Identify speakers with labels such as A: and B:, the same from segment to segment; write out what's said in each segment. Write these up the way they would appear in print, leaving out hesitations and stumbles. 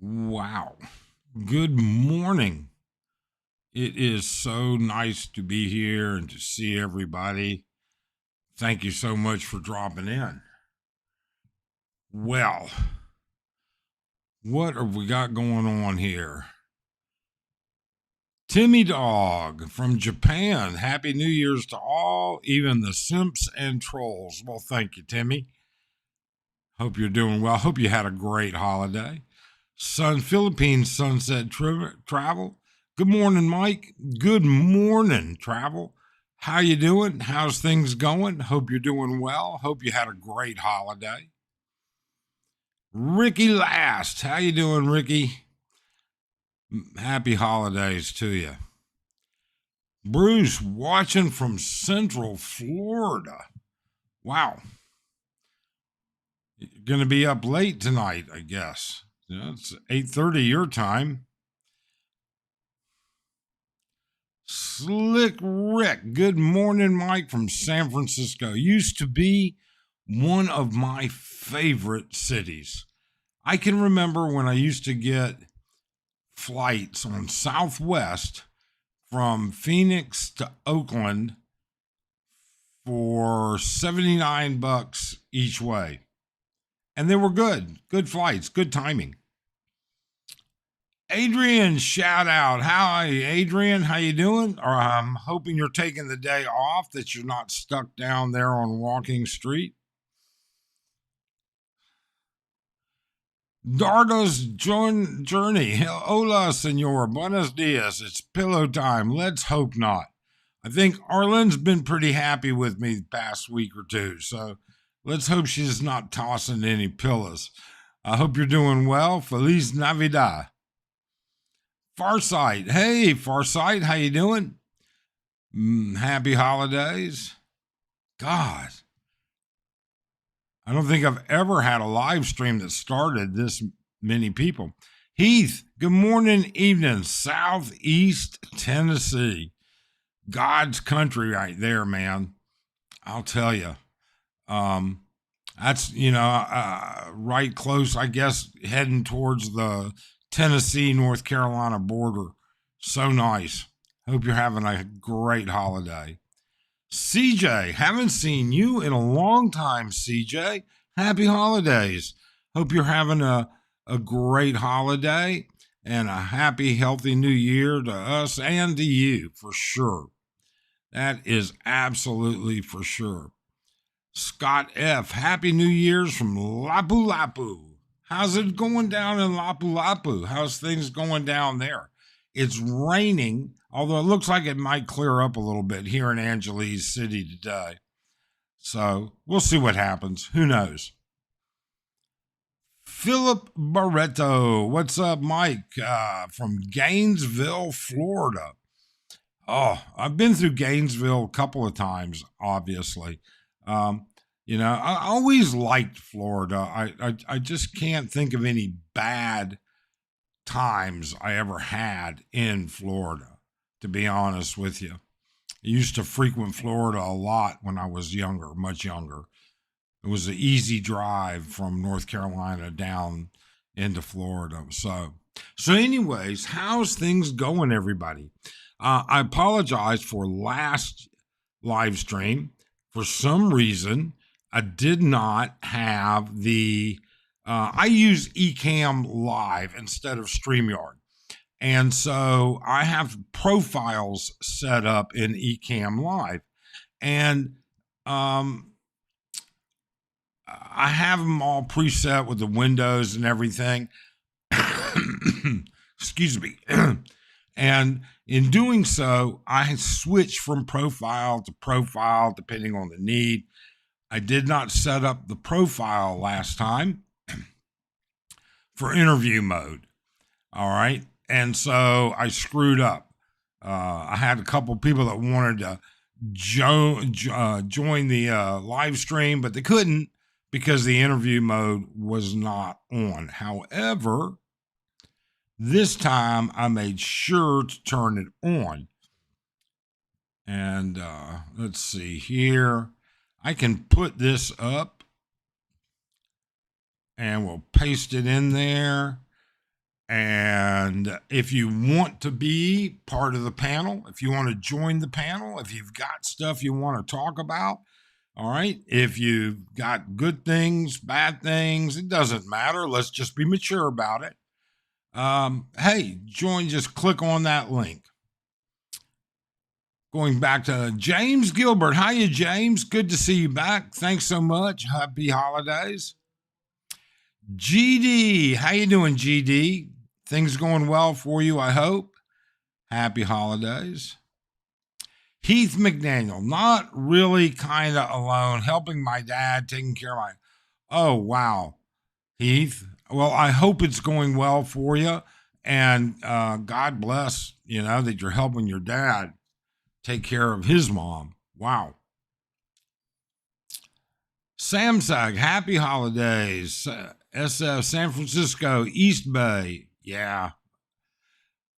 A: Wow. Good morning. It is so nice to be here and to see everybody. Thank you so much for dropping in. Well, what have we got going on here? Timmy Dog from Japan. Happy New Year's to all, even the simps and trolls. Well, thank you, Timmy. Hope you're doing well. Hope you had a great holiday. Philippines Sunset Travel. Good morning, Mike. Good morning, Travel. How you doing? How's things going? Hope you're doing well. Hope you had a great holiday. Ricky Last. How you doing, Ricky? Happy holidays to you. Bruce watching from Central Florida. Wow. You're going to be up late tonight, I guess. It's 8:30 your time. Slick Rick. Good morning, Mike from San Francisco. Used to be one of my favorite cities. I can remember when I used to get flights on Southwest from Phoenix to Oakland for $79 each way. And they were good flights, good timing. Adrian, shout out. Hi, Adrian. How you doing? Or I'm hoping you're taking the day off, that you're not stuck down there on Walking Street. Dardo's journey. Hola, senor. Buenos dias. It's pillow time. Let's hope not. I think Arlen's been pretty happy with me the past week or two, so let's hope she's not tossing any pillows. I hope you're doing well. Feliz Navidad. Farsight. Hey, Farsight, how you doing? Happy holidays. God, I don't think I've ever had a live stream that started this many people. Heath, good morning, evening, Southeast Tennessee. God's country right there, man. I'll tell you. That's, right close, I guess, heading towards the Tennessee, North Carolina border. So nice. Hope you're having a great holiday. CJ, haven't seen you in a long time, CJ. Happy holidays. Hope you're having a great holiday and a happy, healthy new year to us and to you, for sure. That is absolutely for sure. Scott F., Happy New Year's from Lapu Lapu. How's it going down in Lapu Lapu? How's things going down there? It's raining, although it looks like it might clear up a little bit here in Angeles City today. So we'll see what happens. Who knows? Philip Barreto. What's up, Mike? From Gainesville, Florida. Oh, I've been through Gainesville a couple of times, obviously. I always liked Florida. I just can't think of any bad times I ever had in Florida, to be honest with you. I used to frequent Florida a lot when I was younger, much younger. It was an easy drive from North Carolina down into Florida. So anyways, how's things going, everybody? I apologize for last live stream. For some reason, I did not have I use Ecamm Live instead of StreamYard. And so I have profiles set up in Ecamm Live. And I have them all preset with the windows and everything. Excuse me. And in doing so, I switch from profile to profile depending on the need. I did not set up the profile last time for interview mode. All right. And so I screwed up. I had a couple people that wanted to join the live stream, but they couldn't because the interview mode was not on. However, this time I made sure to turn it on. And let's see here. I can put this up and we'll paste it in there. And if you want to be part of the panel, if you want to join the panel, if you've got stuff you want to talk about, all right, if you've got good things, bad things, it doesn't matter. Let's just be mature about it. Hey, join, just click on that link. Going back to James Gilbert. Hiya, James. Good to see you back. Thanks so much. Happy holidays. GD. How you doing, GD? Things going well for you, I hope. Happy holidays. Heath McDaniel. Not really, kind of alone. Helping my dad, taking care of my... Oh, wow. Heath. Well, I hope it's going well for you. And God bless, that you're helping your dad take care of his mom. Wow. Samsag, happy holidays. SF, San Francisco, East Bay. Yeah.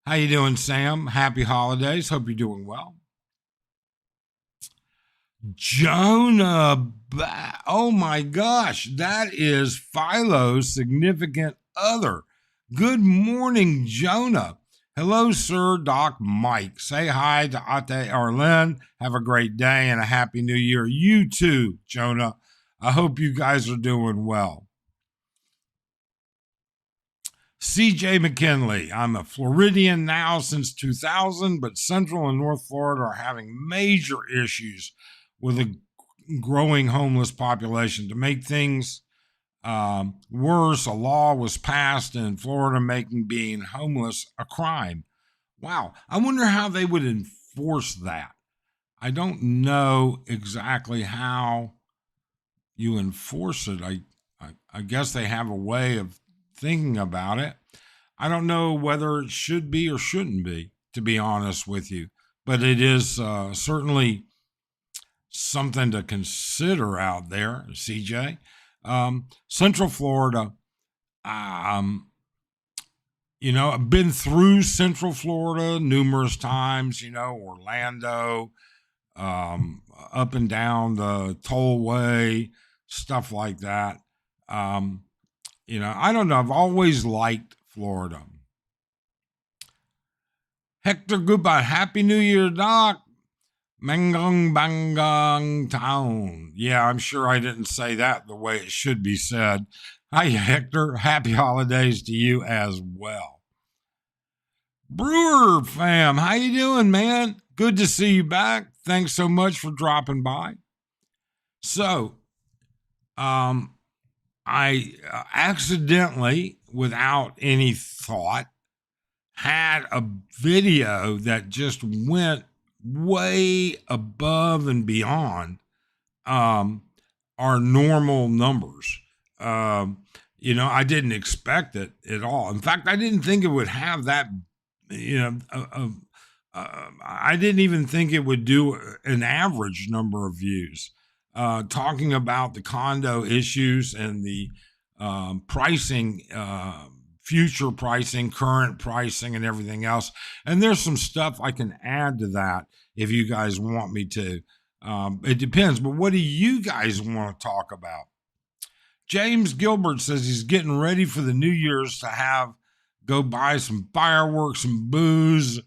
A: How you doing, Sam? Happy holidays. Hope you're doing well. Jonah, oh my gosh, that is Philo's significant other. Good morning, Jonah. Hello, sir, Doc Mike. Say hi to Ate Arlen. Have a great day and a happy new year. You too, Jonah. I hope you guys are doing well. CJ McKinley. I'm a Floridian now since 2000, but Central and North Florida are having major issues with a growing homeless population. To make things worse, a law was passed in Florida making being homeless a crime. Wow. I wonder how they would enforce that. I don't know exactly how you enforce it. I guess they have a way of thinking about it. I don't know whether it should be or shouldn't be, to be honest with you. But it is certainly something to consider out there, CJ. Central Florida, I've been through Central Florida numerous times, Orlando, up and down the tollway, stuff like that. I don't know. I've always liked Florida. Hector Goodbye. Happy New Year, Doc. Mangong Bangang Town. Yeah, I'm sure I didn't say that the way it should be said. Hi, Hector. Happy holidays to you as well. Brewer fam, how you doing, man? Good to see you back. Thanks so much for dropping by. So, I accidentally, without any thought, had a video that just went way above and beyond our normal numbers. I didn't expect it at all. In fact, I didn't think it would have that, I didn't even think it would do an average number of views. Talking about the condo issues and the pricing, future pricing, current pricing, and everything else. And there's some stuff I can add to that if you guys want me to. It depends, but what do you guys want to talk about? James Gilbert says he's getting ready for the New Year's to go buy some fireworks and booze.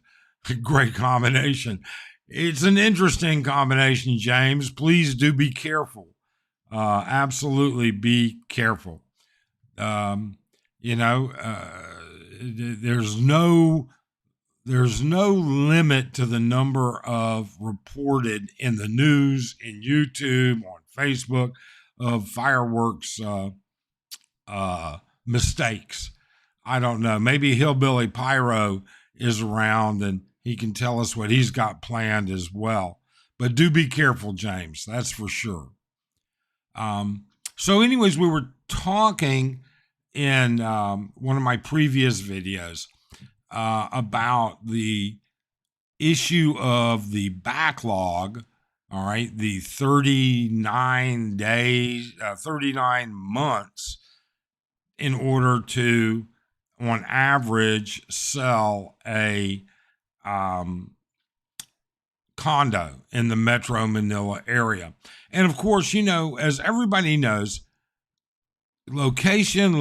A: Great combination. It's an interesting combination, James. Please do be careful. Absolutely be careful. There's no limit to the number of reported in the news, in YouTube, on Facebook, of fireworks mistakes. I don't know. Maybe Hillbilly Pyro is around and he can tell us what he's got planned as well. But do be careful, James. That's for sure. So anyways, we were talking in one of my previous videos about the issue of the backlog, all right, the 39 days, 39 months in order to, on average, sell a condo in the Metro Manila area. And of course, as everybody knows, location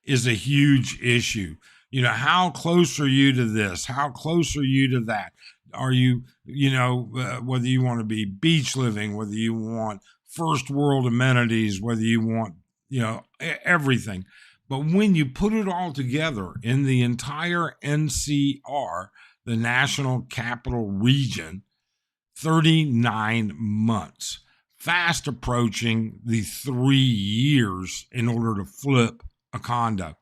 A: is a huge issue. How close are you to this? How close are you to that? Are you, whether you want to be beach living, whether you want first world amenities, whether you want, everything. But when you put it all together in the entire NCR, the National Capital Region, 39 months, fast approaching the 3 years in order to flip a condo.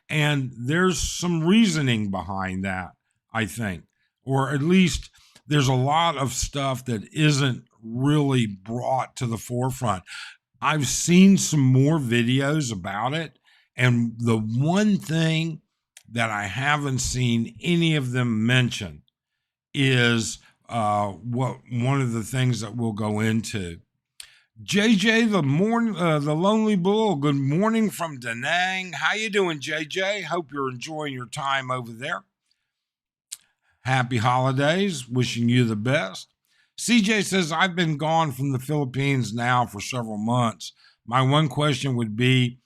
A: And there's some reasoning behind that, I think, or at least there's a lot of stuff that isn't really brought to the forefront. I've seen some more videos about it, and the one thing that I haven't seen any of them mention is one of the things that we'll go into. JJ, the Lonely Bull. Good morning from Da Nang. How you doing, JJ? Hope you're enjoying your time over there. Happy holidays. Wishing you the best. CJ says, I've been gone from the Philippines now for several months. My one question would be,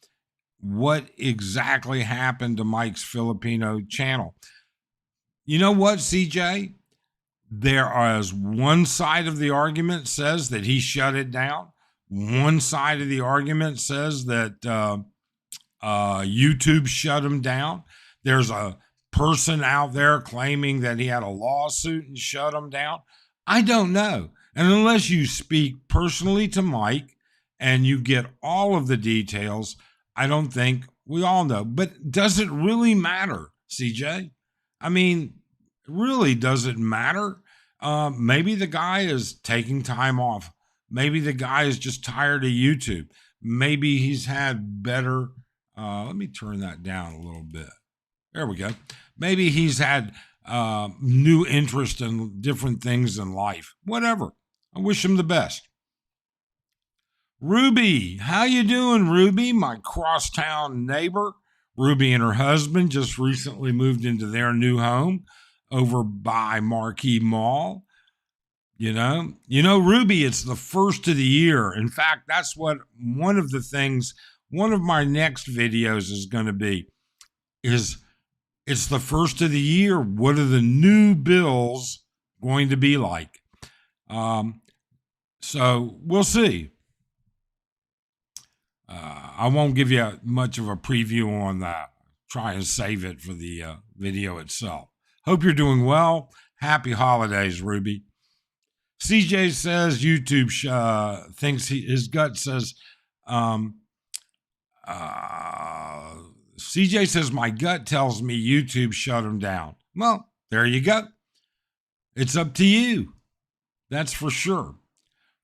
A: what exactly happened to Mike's Filipino channel? You know what, CJ? There is one side of the argument says that he shut it down. One side of the argument says that YouTube shut him down. There's a person out there claiming that he had a lawsuit and shut him down. I don't know. And unless you speak personally to Mike and you get all of the details, I don't think we all know. But does it really matter, CJ? I mean, really, does it matter? Maybe the guy is taking time off. Maybe the guy is just tired of YouTube. Maybe he's had better, let me turn that down a little bit. There we go. Maybe he's had new interest in different things in life. Whatever. I wish him the best. Ruby, how you doing, Ruby? My crosstown neighbor. Ruby and her husband just recently moved into their new home over by Marquee Mall. Ruby, it's the first of the year. In fact, that's what one of my next videos is going to be, is it's the first of the year. What are the new bills going to be like? So we'll see. I won't give you much of a preview on that. Try and save it for the video itself. Hope you're doing well. Happy holidays, Ruby. CJ says YouTube thinks his gut says, CJ says, my gut tells me YouTube shut him down. Well, there you go. It's up to you. That's for sure.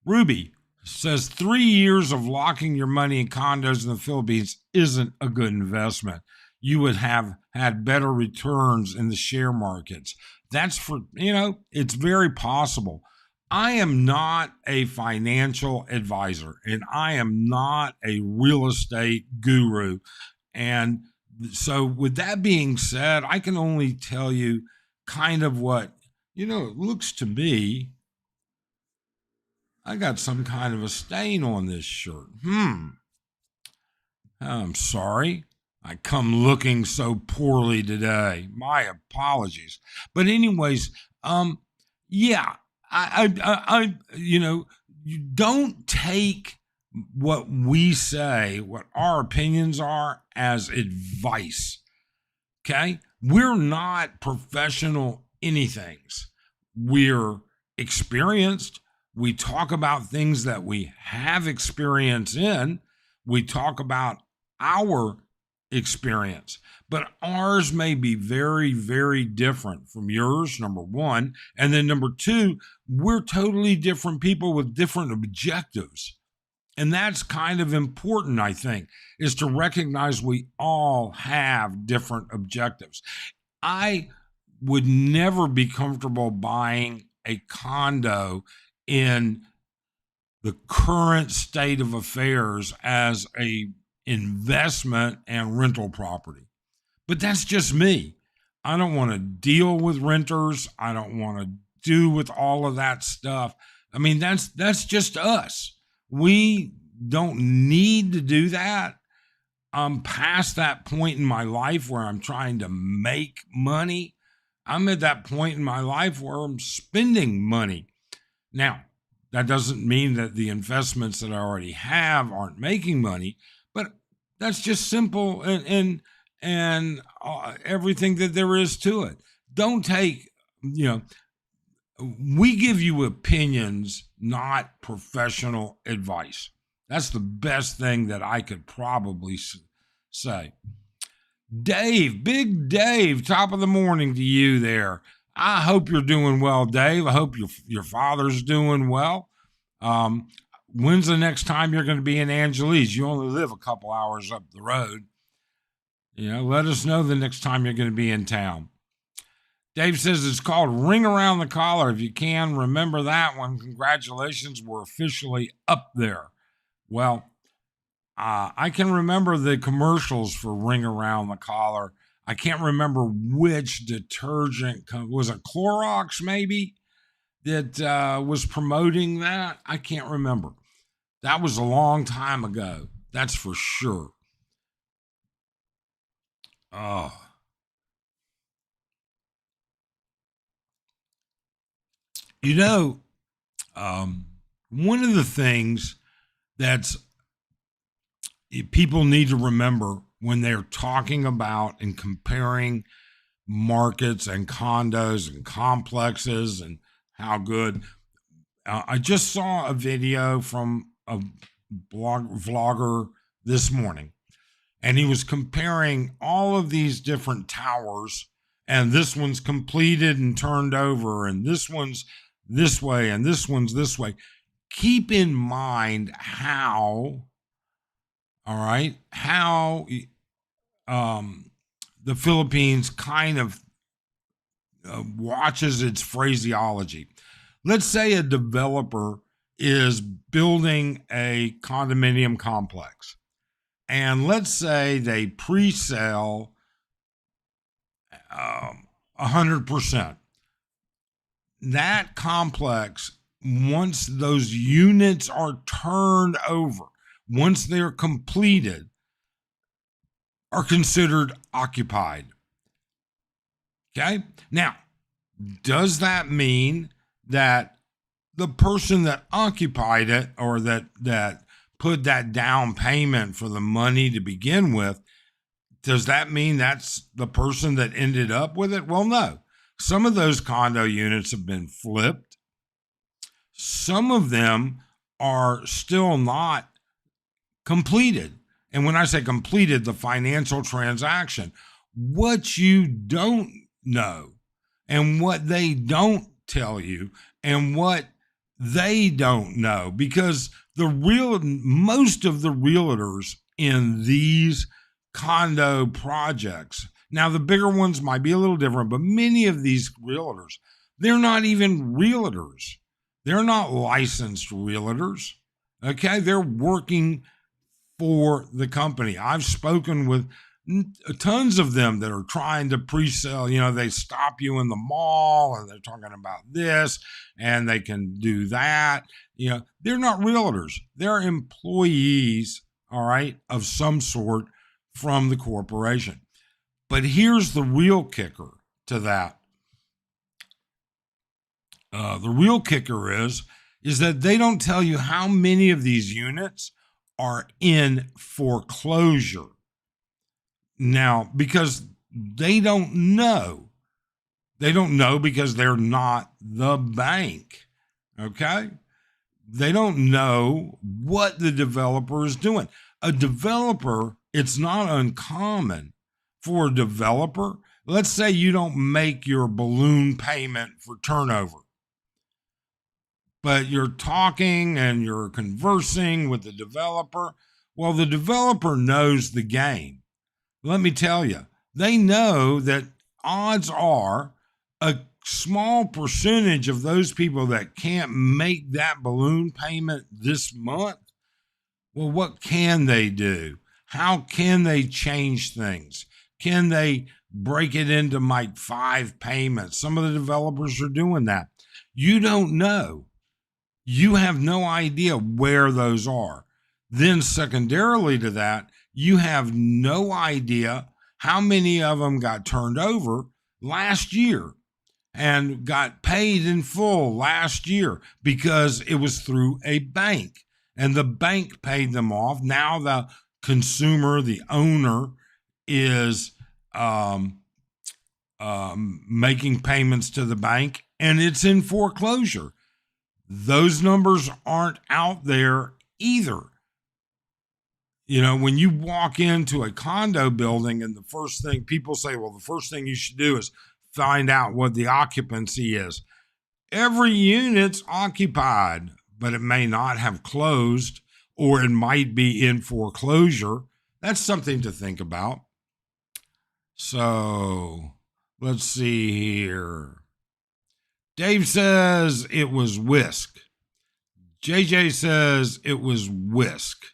A: Ruby says 3 years of locking your money in condos in the Philippines isn't a good investment. You would have had better returns in the share markets. That's it's very possible. I am not a financial advisor, and I am not a real estate guru. And so with that being said, I can only tell you kind of what, it looks to me. I got some kind of a stain on this shirt. I'm sorry. I come looking so poorly today. My apologies. But anyways, yeah, you don't take what we say, what our opinions are, as advice. Okay? We're not professional anythings. We're experienced. We talk about things that we have experience in. We talk about our experience, but ours may be very, very different from yours, number one. And then number two, we're totally different people with different objectives. And that's kind of important, I think, is to recognize we all have different objectives. I would never be comfortable buying a condo in the current state of affairs as a investment and rental property. But that's just me. I don't want to deal with renters. I don't want to do with all of that stuff. I mean, that's just us. We don't need to do that. I'm past that point in my life where I'm trying to make money. I'm at that point in my life where I'm spending money. Now, that doesn't mean that the investments that I already have aren't making money, but that's just simple and everything that there is to it. Don't take, you know, we give you opinions, not professional advice. That's the best thing that I could probably say. Dave, Big Dave, top of the morning to you there. I hope you're doing well, Dave. I hope your father's doing well. When's the next time you're going to be in Angeles? You only live a couple hours up the road. Let us know the next time you're going to be in town. Dave says it's called Ring Around the Collar. If you can, remember that one. Congratulations, we're officially up there. Well, I can remember the commercials for Ring Around the Collar. I can't remember which detergent was it Clorox maybe that was promoting that. I can't remember. That was a long time ago. That's for sure. Oh. One of the things that's people need to remember when they're talking about and comparing markets and condos and complexes and how good. I just saw a video from a vlogger this morning, and he was comparing all of these different towers, and this one's completed and turned over, and this one's this way, and this one's this way. Keep in mind how the Philippines kind of watches its phraseology. Let's say a developer is building a condominium complex, and let's say they pre-sell 100%. That complex, once those units are turned over, once they're completed, are considered occupied. Okay? Now, does that mean that the person that occupied it or that put that down payment for the money to begin with, does that mean that's the person that ended up with it? Well, no. Some of those condo units have been flipped. Some of them are still not completed. And when I say completed, the financial transaction, what you don't know and what they don't tell you and what they don't know, because most of the realtors in these condo projects, now the bigger ones might be a little different, but many of these realtors, they're not even realtors. They're not licensed realtors. Okay, they're working for the company. I've spoken with tons of them that are trying to pre-sell. They stop you in the mall and they're talking about this and they can do that. They're not realtors. They're employees, all right, of some sort from the corporation. But here's the real kicker to that. The real kicker is that they don't tell you how many of these units are in foreclosure. Now, because they don't know. They don't know because they're not the bank. Okay? They don't know what the developer is doing. A developer, it's not uncommon for a developer. Let's say you don't make your balloon payment for turnover, but you're talking and you're conversing with the developer. Well, the developer knows the game. Let me tell you, they know that odds are a small percentage of those people that can't make that balloon payment this month. Well, what can they do? How can they change things? Can they break it into 5 payments? Some of the developers are doing that. You don't know. You have no idea where those are. Then secondarily to that, You have no idea how many of them got turned over last year and got paid in full last year because it was through a bank and the bank paid them off. Now the consumer, the owner, is making payments to the bank and it's in foreclosure. Those numbers aren't out there either. You know, when you walk into a condo building and the first thing people say, well, the first thing you should do is find out what the occupancy is. Every unit's occupied, but it may not have closed or it might be in foreclosure. That's something to think about. So let's see here. Dave says it was Whisk. JJ says it was Whisk.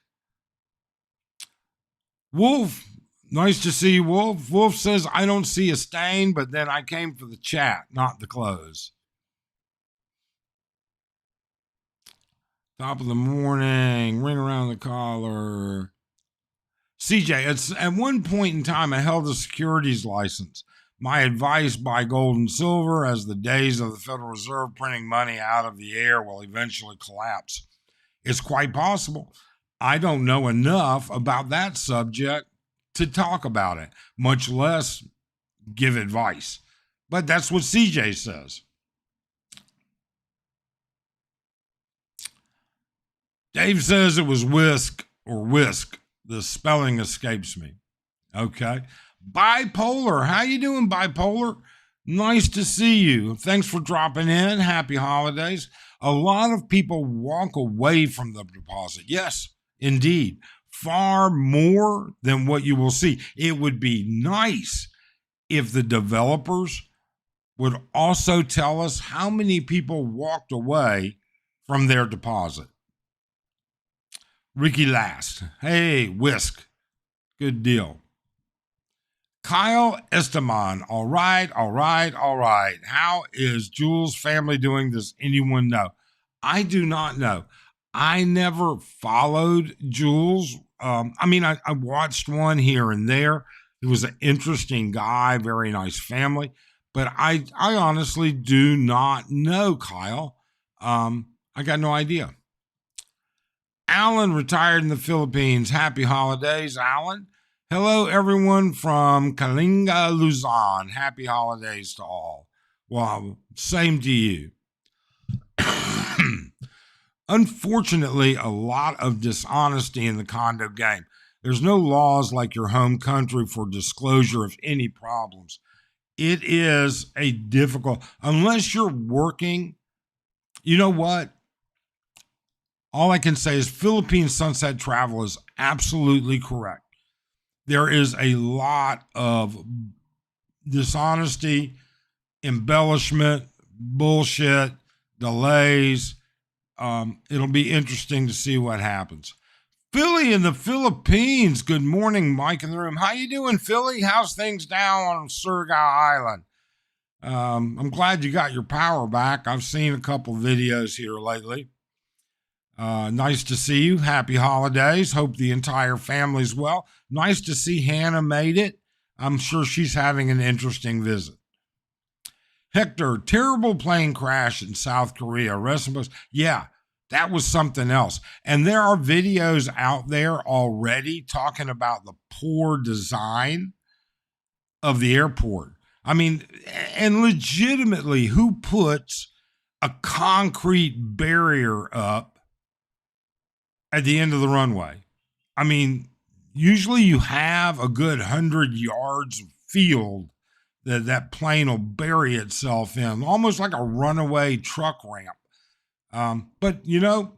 A: Wolf, nice to see you, Wolf. Wolf says, I don't see a stain, but then I came for the chat, not the clothes. Top of the morning, ring around the collar. CJ, at one point in time, I held a securities license. My advice, buy gold and silver, as the days of the Federal Reserve printing money out of the air will eventually collapse. It's quite possible. I don't know enough about that subject to talk about it, much less give advice. But that's what CJ says. Dave says it was Whisk or Whisk. The spelling escapes me. Okay. Bipolar. How you doing, Bipolar? Nice to see you. Thanks for dropping in. Happy holidays. A lot of people walk away from the deposit. Yes, indeed. Far more than what you will see. It would be nice if the developers would also tell us how many people walked away from their deposit. Ricky Last. Hey, Whisk. Good deal. Kyle Esteban. All right. How is Jules' family doing? Does anyone know? I do not know. I never followed Jules. I watched one here and there. He was an interesting guy, very nice family. But I honestly do not know, Kyle. I got no idea. Alan retired in the Philippines. Happy holidays, Alan. Hello, everyone from Kalinga, Luzon. Happy holidays to all. Well, same to you. Unfortunately, a lot of dishonesty in the condo game. There's no laws like your home country for disclosure of any problems. It is a difficult, unless you're working, you know what? All I can say is Philippine Sunset Travel is absolutely correct. There is a lot of dishonesty, embellishment, bullshit, delays. It'll be interesting to see what happens. Philly in the Philippines. Good morning, Mike in the room. How you doing, Philly? How's things down on Surigao Island? I'm glad you got your power back. I've seen a couple videos here lately. Nice to see you. Happy holidays. Hope the entire family's well. Nice to see Hannah made it. I'm sure she's having an interesting visit. Hector, terrible plane crash in South Korea. Rest in peace. Yeah, that was something else. And there are videos out there already talking about the poor design of the airport. I mean, and legitimately, who puts a concrete barrier up at the end of the runway? I mean, usually you have a good 100 yards of field that plane will bury itself in, almost like a runaway truck ramp. But, you know,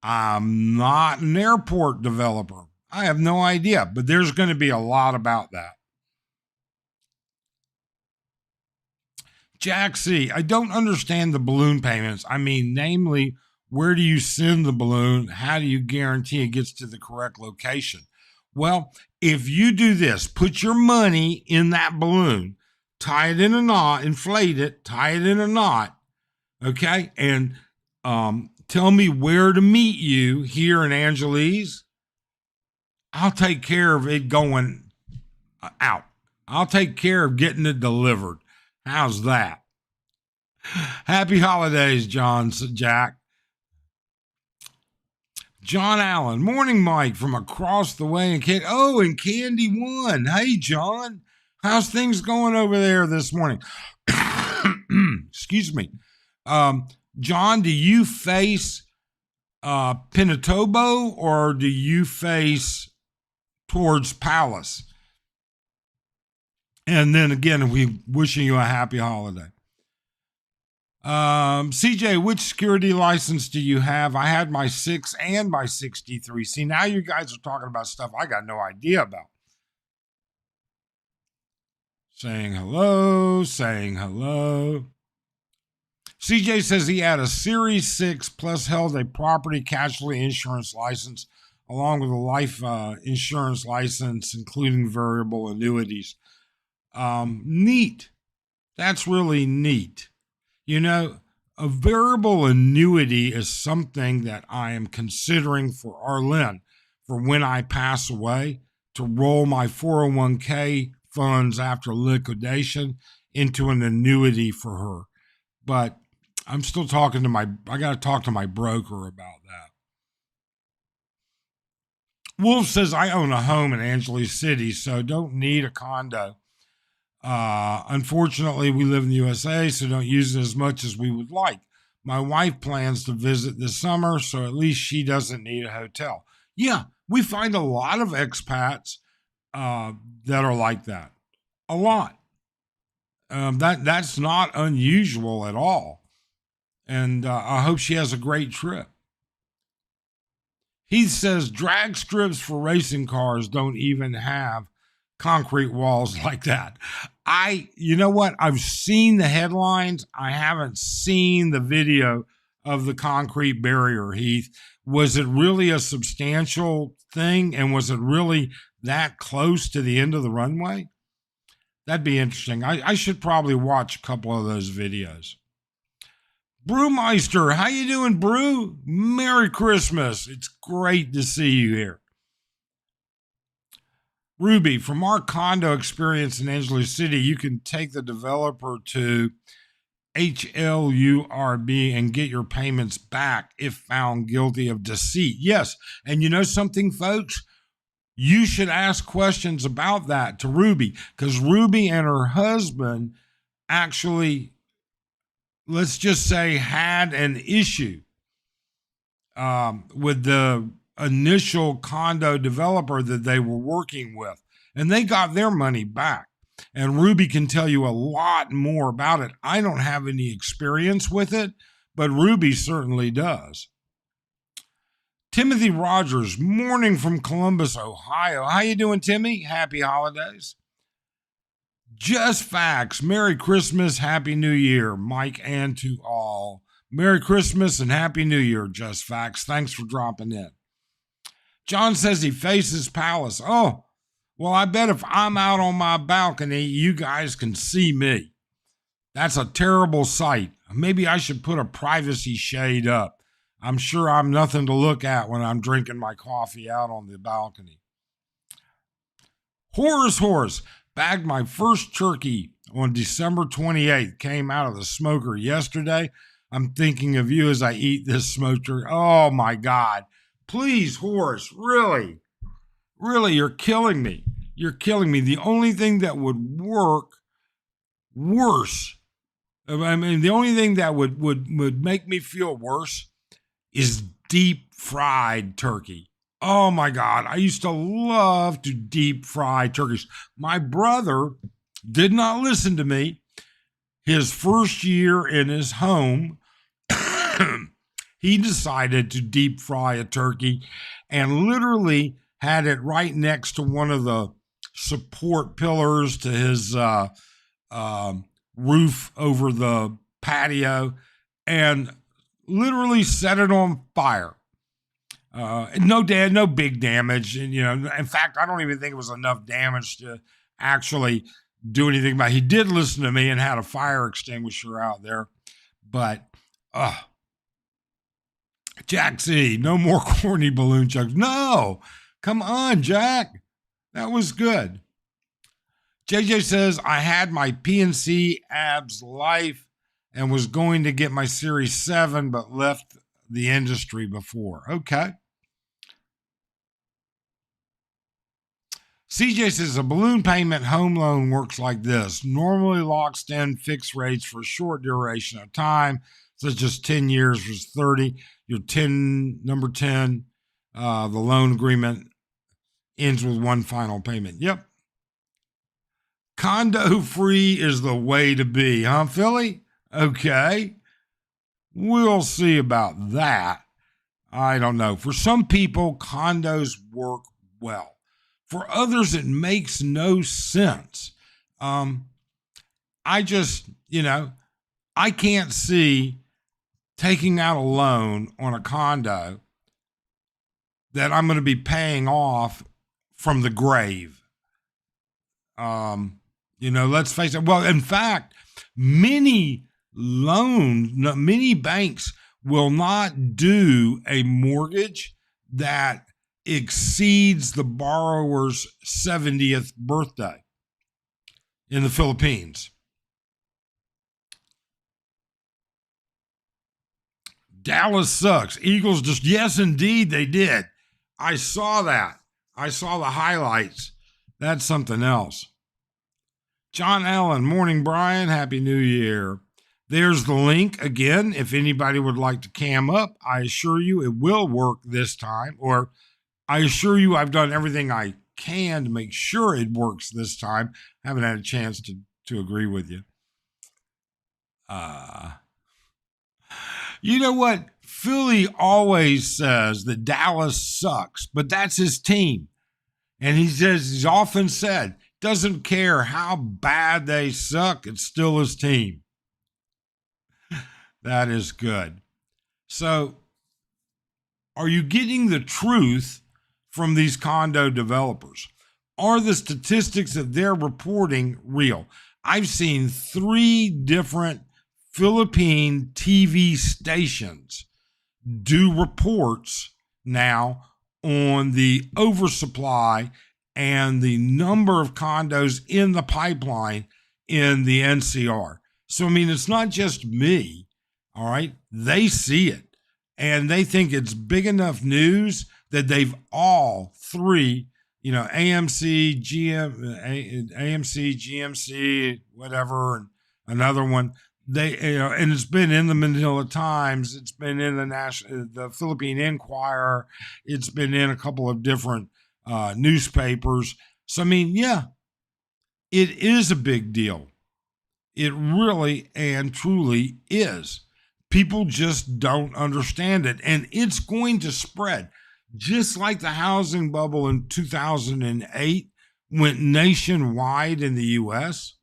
A: I'm not an airport developer. I have no idea, but there's going to be a lot about that. Jack C., I don't understand the balloon payments. I mean, namely, where do you send the balloon? How do you guarantee it gets to the correct location? Well, if you do this, put your money in that balloon, tie it in a knot, inflate it, tie it in a knot, okay? And tell me where to meet you here in Angeles. I'll take care of it going out. I'll take care of getting it delivered. How's that? Happy holidays, Jack. John Allen, morning, Mike, from across the way in Candy. Oh, in Candy One. Hey, John, how's things going over there this morning? Excuse me. John, do you face Pinatubo or do you face towards Palace? And then again, we wishing you a happy holiday. CJ, which security license do you have? I had my 6 and my 63. See, now you guys are talking about stuff I got no idea about. Saying hello. CJ says he had a Series 6 plus held a property casualty insurance license along with a life insurance license, including variable annuities. Neat. That's really neat. You know, a variable annuity is something that I am considering for Arlene for when I pass away to roll my 401k funds after liquidation into an annuity for her. But I'm still talking to I got to talk to my broker about that. Wolf says, I own a home in Angeles City, so don't need a condo. Unfortunately, we live in the USA, so don't use it as much as we would like. My wife plans to visit this summer, so at least she doesn't need a hotel. Yeah, we find a lot of expats that are like that. A lot. That's not unusual at all. And I hope she has a great trip. He says drag strips for racing cars don't even have concrete walls like that. You know what? I've seen the headlines. I haven't seen the video of the concrete barrier, Heath. Was it really a substantial thing? And was it really that close to the end of the runway? That'd be interesting. I should probably watch a couple of those videos. Brewmeister, how you doing, Brew? Merry Christmas. It's great to see you here. Ruby, from our condo experience in Angeles City, you can take the developer to HLURB and get your payments back if found guilty of deceit. Yes, and you know something, folks? You should ask questions about that to Ruby, because Ruby and her husband actually, let's just say, had an issue with the initial condo developer that they were working with, and they got their money back. And Ruby can tell you a lot more about it. I don't have any experience with it, but Ruby certainly does. Timothy Rogers, morning from Columbus, Ohio. How you doing, Timmy? Happy holidays. Just Facts. Merry Christmas, Happy New Year, Mike, and to all. Merry Christmas and Happy New Year, Just Facts. Thanks for dropping in. John says he faces Palace. Oh, well, I bet if I'm out on my balcony, you guys can see me. That's a terrible sight. Maybe I should put a privacy shade up. I'm sure I'm nothing to look at when I'm drinking my coffee out on the balcony. Horace, bagged my first turkey on December 28th. Came out of the smoker yesterday. I'm thinking of you as I eat this smoked turkey. Oh, my God. Please, Horace, really, you're killing me. You're killing me. The only thing that would work worse, the only thing that would make me feel worse is deep fried turkey. Oh my God. I used to love to deep fry turkeys. My brother did not listen to me. His first year in his home, he decided to deep fry a turkey and literally had it right next to one of the support pillars to his roof over the patio and literally set it on fire. No big damage. And, in fact, I don't even think it was enough damage to actually do anything about it. He did listen to me and had a fire extinguisher out there. But, Jack C, no more corny balloon jokes. No, Come on, Jack. That was good. JJ says, I had my PNC abs life and was going to get my Series 7, but left the industry before. Okay. CJ says, a balloon payment home loan works like this. Normally locks in fixed rates for a short duration of time, such as 10 years versus 30. Your number 10, the loan agreement ends with one final payment. Yep. Condo free is the way to be, huh, Philly? Okay. We'll see about that. I don't know. For some people, condos work well. For others, it makes no sense. I just, I can't see taking out a loan on a condo that I'm going to be paying off from the grave. Let's face it. Well, in fact, many banks will not do a mortgage that exceeds the borrower's 70th birthday in the Philippines. Dallas sucks. Eagles yes, indeed, they did. I saw that. I saw the highlights. That's something else. John Allen, morning, Brian. Happy New Year. There's the link again. If anybody would like to cam up, I assure you it will work this time, or I assure you I've done everything I can to make sure it works this time. I haven't had a chance to agree with you. You know what? Philly always says that Dallas sucks, but that's his team. And he's often said, doesn't care how bad they suck, it's still his team. That is good. So, are you getting the truth from these condo developers? Are the statistics that they're reporting real? I've seen 3 different Philippine TV stations do reports now on the oversupply and the number of condos in the pipeline in the NCR. So, it's not just me, all right? They see it, and they think it's big enough news that they've all 3, AMC, GMC, whatever, and another one. And it's been in the Manila Times. It's been in the Philippine Inquirer. It's been in a couple of different newspapers. So, it is a big deal. It really and truly is. People just don't understand it, and it's going to spread. Just like the housing bubble in 2008 went nationwide in the U.S.,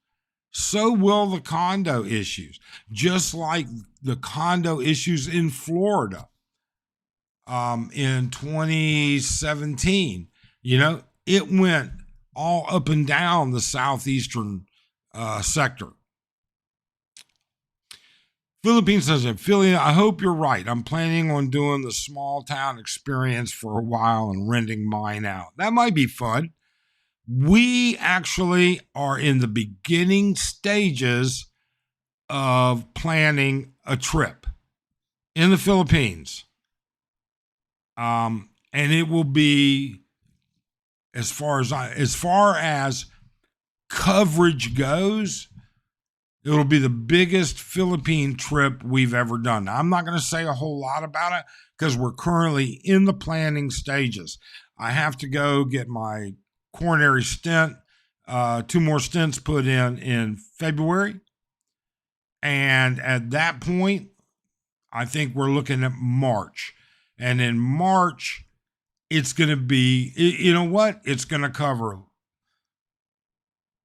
A: so will the condo issues, just like the condo issues in Florida in 2017. It went all up and down the southeastern sector. Philippines says, Philly, I hope you're right. I'm planning on doing the small town experience for a while and renting mine out. That might be fun. We actually are in the beginning stages of planning a trip in the Philippines. And it will be, as far as coverage goes, it'll be the biggest Philippine trip we've ever done. Now, I'm not going to say a whole lot about it because we're currently in the planning stages. I have to go get my coronary stent, 2 more stents put in February. And at that point, I think we're looking at March. And in March, it's going to be, it's going to cover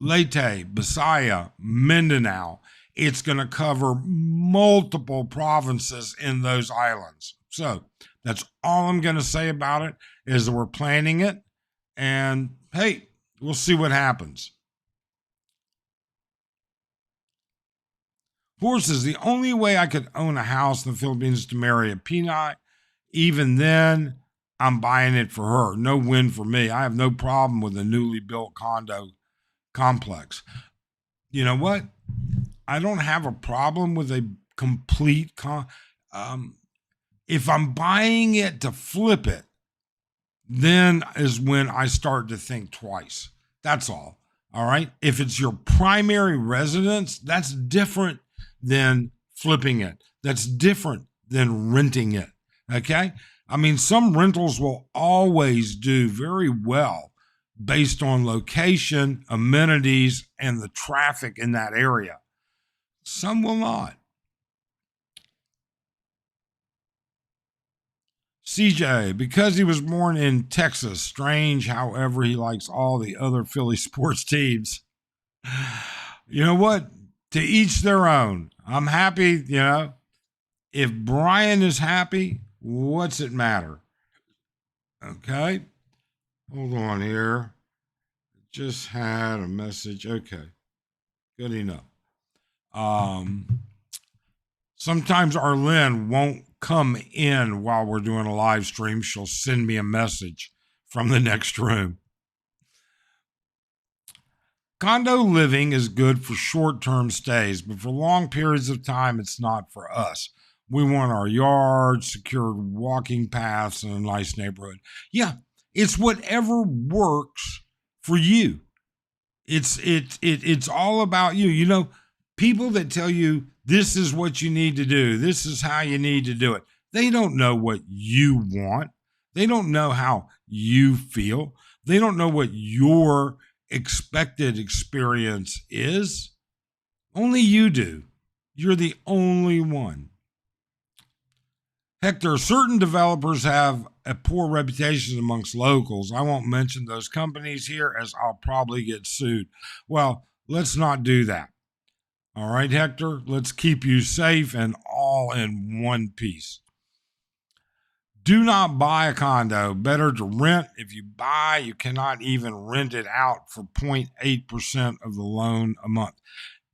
A: Leyte, Bisaya, Mindanao. It's going to cover multiple provinces in those islands. So that's all I'm going to say about it, is that we're planning it. And hey, we'll see what happens. Horse is the only way I could own a house in the Philippines is to marry a Pinay. Even then, I'm buying it for her. No win for me. I have no problem with a newly built condo complex. You know what? I don't have a problem with a complete if I'm buying it to flip it, then is when I start to think twice. That's all. All right. If it's your primary residence, that's different than flipping it. That's different than renting it. Okay. I mean, some rentals will always do very well based on location, amenities, and the traffic in that area. Some will not. CJ, because he was born in Texas, strange, however, he likes all the other Philly sports teams. You know what? To each their own. I'm happy, if Brian is happy, what's it matter? Okay. Hold on here. Just had a message. Okay. Good enough. Sometimes Arlene won't come in while we're doing a live stream. She'll send me a message from the next room. Condo living is good for short-term stays, but for long periods of time, it's not for us. We want our yard, secured walking paths, and a nice neighborhood. Yeah, it's whatever works for you. It's all about you. You know, people that tell you this is what you need to do, this is how you need to do it. They don't know what you want. They don't know how you feel. They don't know what your expected experience is. Only you do. You're the only one. Hector, certain developers have a poor reputation amongst locals. I won't mention those companies here as I'll probably get sued. Well, let's not do that. All right, Hector, let's keep you safe and all in one piece. Do not buy a condo. Better to rent. If you buy, you cannot even rent it out for 0.8% of the loan a month.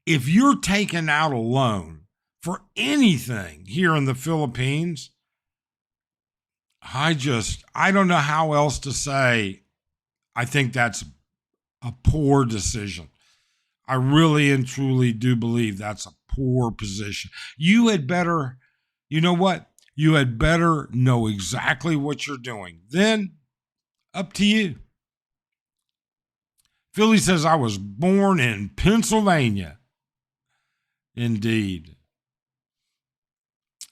A: If you're taking out a loan for anything here in the Philippines, I don't know how else to say. I think that's a poor decision. I really and truly do believe that's a poor position. You had better, you know what? You had better know exactly what you're doing. Then, up to you. Philly says, I was born in Pennsylvania. Indeed.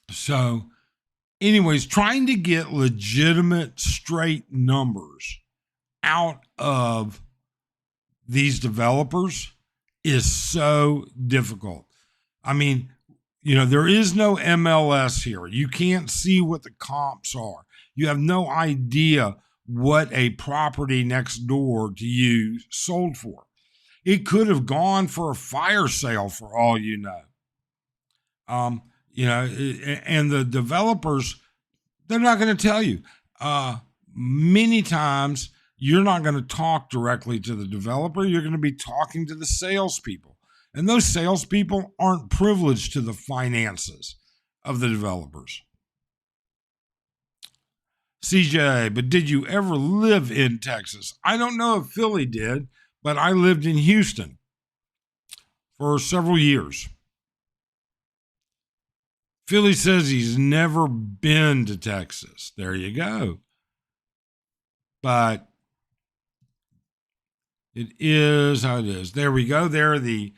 A: So, anyways, trying to get legitimate, straight numbers out of these developers is so difficult. I mean, there is no MLS here. You can't see what the comps are. You have no idea what a property next door to you sold for. It could have gone for a fire sale for all you know. And the developers, they're not going to tell you. Many times, you're not going to talk directly to the developer. You're going to be talking to the salespeople. And those salespeople aren't privileged to the finances of the developers. CJ, but did you ever live in Texas? I don't know if Philly did, but I lived in Houston for several years. Philly says he's never been to Texas. There you go. But it is how it is. There we go. There the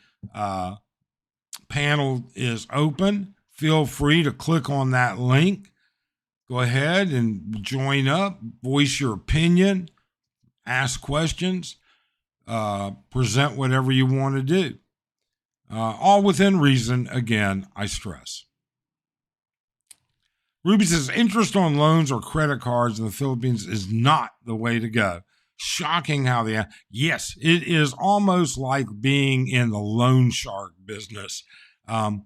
A: panel is open. Feel free to click on that link. Go ahead and join up. Voice your opinion. Ask questions. Present whatever you want to do. All within reason. Again, I stress. Ruby says interest on loans or credit cards in the Philippines is not the way to go. Shocking how yes, it is almost like being in the loan shark business. I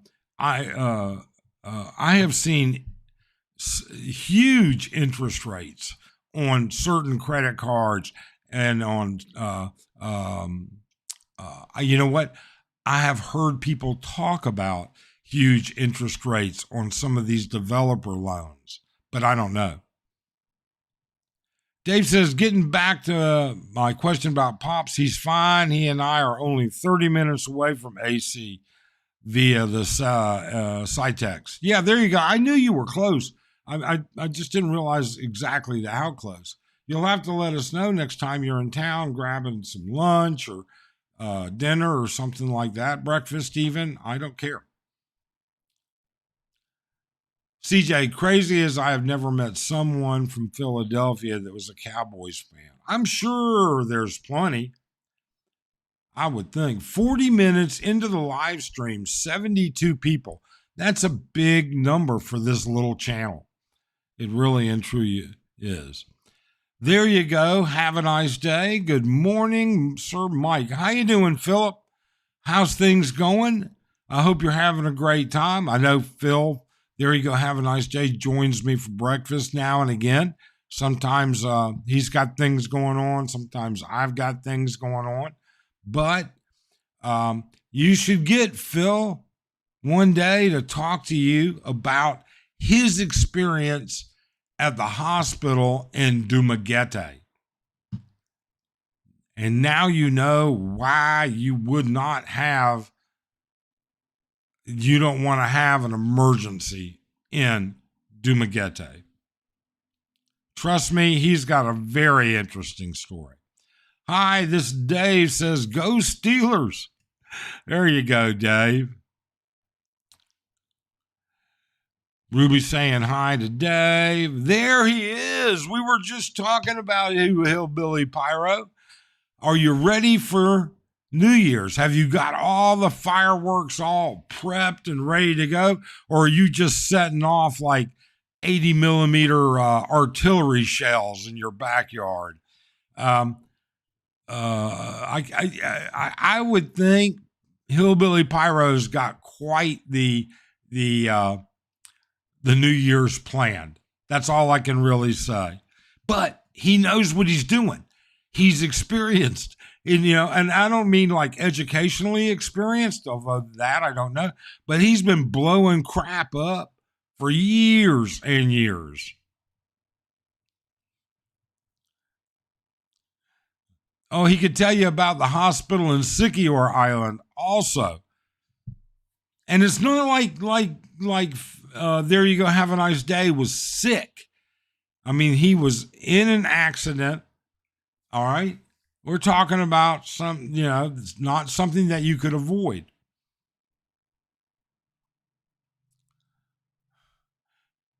A: have seen huge interest rates on certain credit cards and on you know what? I have heard people talk about huge interest rates on some of these developer loans, but I don't know. Dave says, getting back to my question about Pops, he's fine. He and I are only 30 minutes away from AC via the Cytex. Yeah, there you go. I knew you were close. I just didn't realize exactly how close. You'll have to let us know next time you're in town, grabbing some lunch or dinner or something like that, breakfast even. I don't care. CJ, crazy as I have never met someone from Philadelphia that was a Cowboys fan. I'm sure there's plenty. I would think 40 minutes into the live stream, 72 people. That's a big number for this little channel. It really and truly is. There you go. Have a nice day. Good morning, Sir Mike. How you doing, Philip? How's things going? I hope you're having a great time. I know Phil, there you go, have a nice day, joins me for breakfast now and again. Sometimes he's got things going on. Sometimes I've got things going on. But you should get Phil one day to talk to you about his experience at the hospital in Dumaguete. And now you know why you don't want to have an emergency in Dumaguete. Trust me, he's got a very interesting story. Hi, this Dave says, go Steelers. There you go, Dave. Ruby saying hi to Dave. There he is. We were just talking about you, Hillbilly Pyro. Are you ready for New Year's? Have you got all the fireworks all prepped and ready to go? Or are you just setting off like 80 millimeter artillery shells in your backyard? I would think Hillbilly Pyro's got quite the New Year's planned. That's all I can really say. But he knows what he's doing. He's experienced, and I don't mean like educationally experienced, although that I don't know, but he's been blowing crap up for years and years. Oh, he could tell you about the hospital in Sikior Island also. And it's not like there you go, have a nice day, was sick. I mean, he was in an accident. All right. We're talking about it's not something that you could avoid.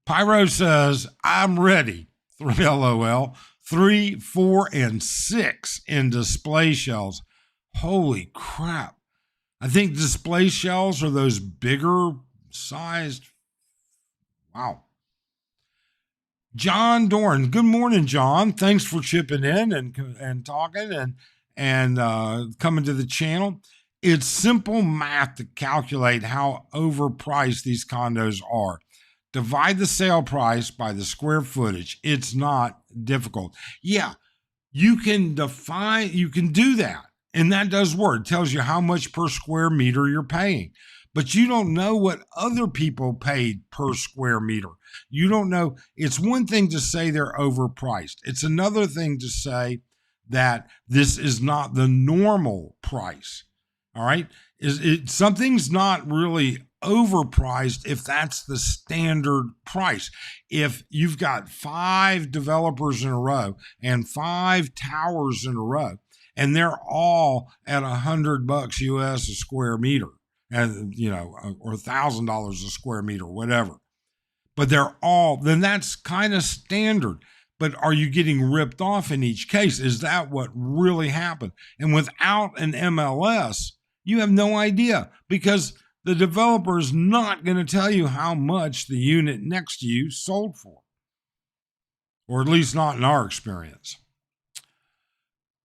A: Pyro says, I'm ready. LOL. 3, 4, and 6 in display shells. Holy crap. I think display shells are those bigger sized. Wow. John Dorn. Good morning, John. Thanks for chipping in and talking and coming to the channel. It's simple math to calculate how overpriced these condos are. Divide the sale price by the square footage. It's not difficult. Yeah, you can do that. And that does work. It tells you how much per square meter you're paying. But you don't know what other people paid per square meter. You don't know. It's one thing to say they're overpriced. It's another thing to say that this is not the normal price. All right? Something's not really overpriced if that's the standard price. If you've got 5 developers in a row and 5 towers in a row, and they're all at $100 US a square meter, and or $1,000 a square meter, whatever. But then that's kind of standard. But are you getting ripped off in each case? Is that what really happened? And without an MLS, you have no idea, because the developer is not going to tell you how much the unit next to you sold for, or at least not in our experience.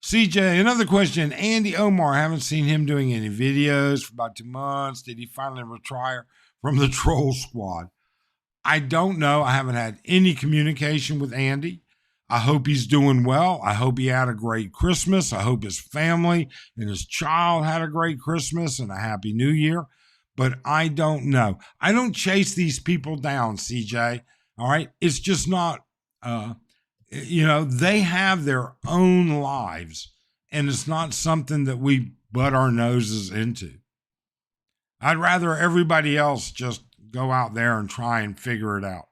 A: CJ, another question. Andy Omar, haven't seen him doing any videos for about 2 months. Did he finally retire from the troll squad? I don't know. I haven't had any communication with Andy. I hope he's doing well. I hope he had a great Christmas. I hope his family and his child had a great Christmas and a happy New Year. But I don't know. I don't chase these people down, CJ. All right? It's just not They have their own lives, and it's not something that we butt our noses into. I'd rather everybody else just go out there and try and figure it out.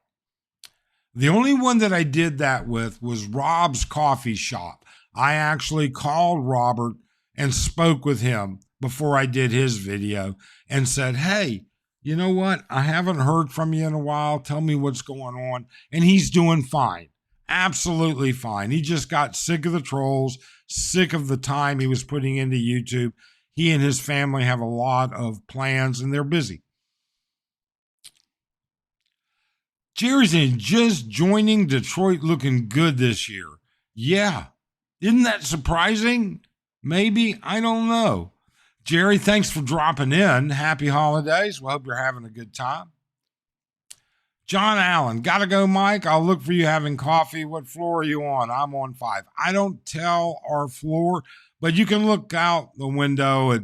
A: The only one that I did that with was Rob's Coffee Shop. I actually called Robert and spoke with him before I did his video and said, hey, you know what? I haven't heard from you in a while. Tell me what's going on. And he's doing fine. Absolutely fine. He just got sick of the trolls, sick of the time he was putting into YouTube. He and his family have a lot of plans and they're busy. Jerry's in just joining Detroit looking good this year. Yeah. Isn't that surprising? Maybe. I don't know. Jerry, thanks for dropping in. Happy holidays. Well, hope you're having a good time. John Allen, gotta go, Mike. I'll look for you having coffee. What floor are you on? I'm on 5. I don't tell our floor, but you can look out the window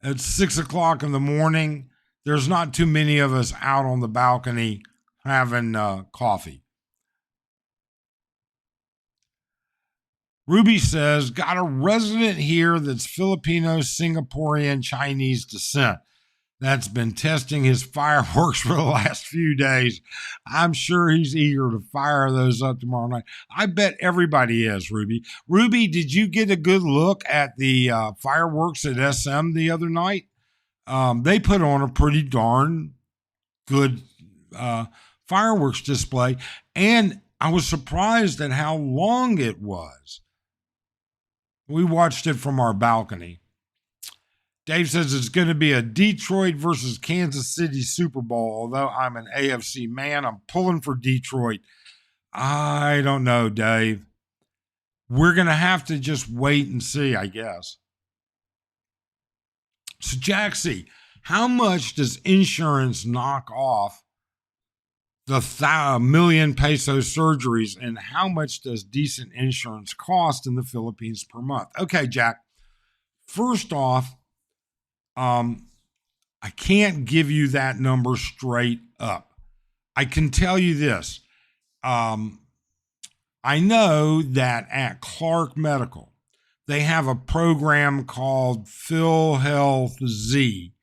A: at 6 o'clock in the morning. There's not too many of us out on the balcony having coffee. Ruby says, got a resident here that's Filipino, Singaporean, Chinese descent that's been testing his fireworks for the last few days. I'm sure he's eager to fire those up tomorrow night. I bet everybody is, Ruby. Ruby, did you get a good look at the fireworks at SM the other night? They put on a pretty darn good fireworks display, and I was surprised at how long it was. We watched it from our balcony. Dave says it's going to be a Detroit versus Kansas City Super Bowl. Although I'm an AFC man, I'm pulling for Detroit. I don't know, Dave. We're going to have to just wait and see, I guess. So, Jaxie, how much does insurance knock off the 1 million peso surgeries, and how much does decent insurance cost in the Philippines per month? Okay, Jack. First off, I can't give you that number straight up. I can tell you this. I know that at Clark Medical, they have a program called PhilHealth Z,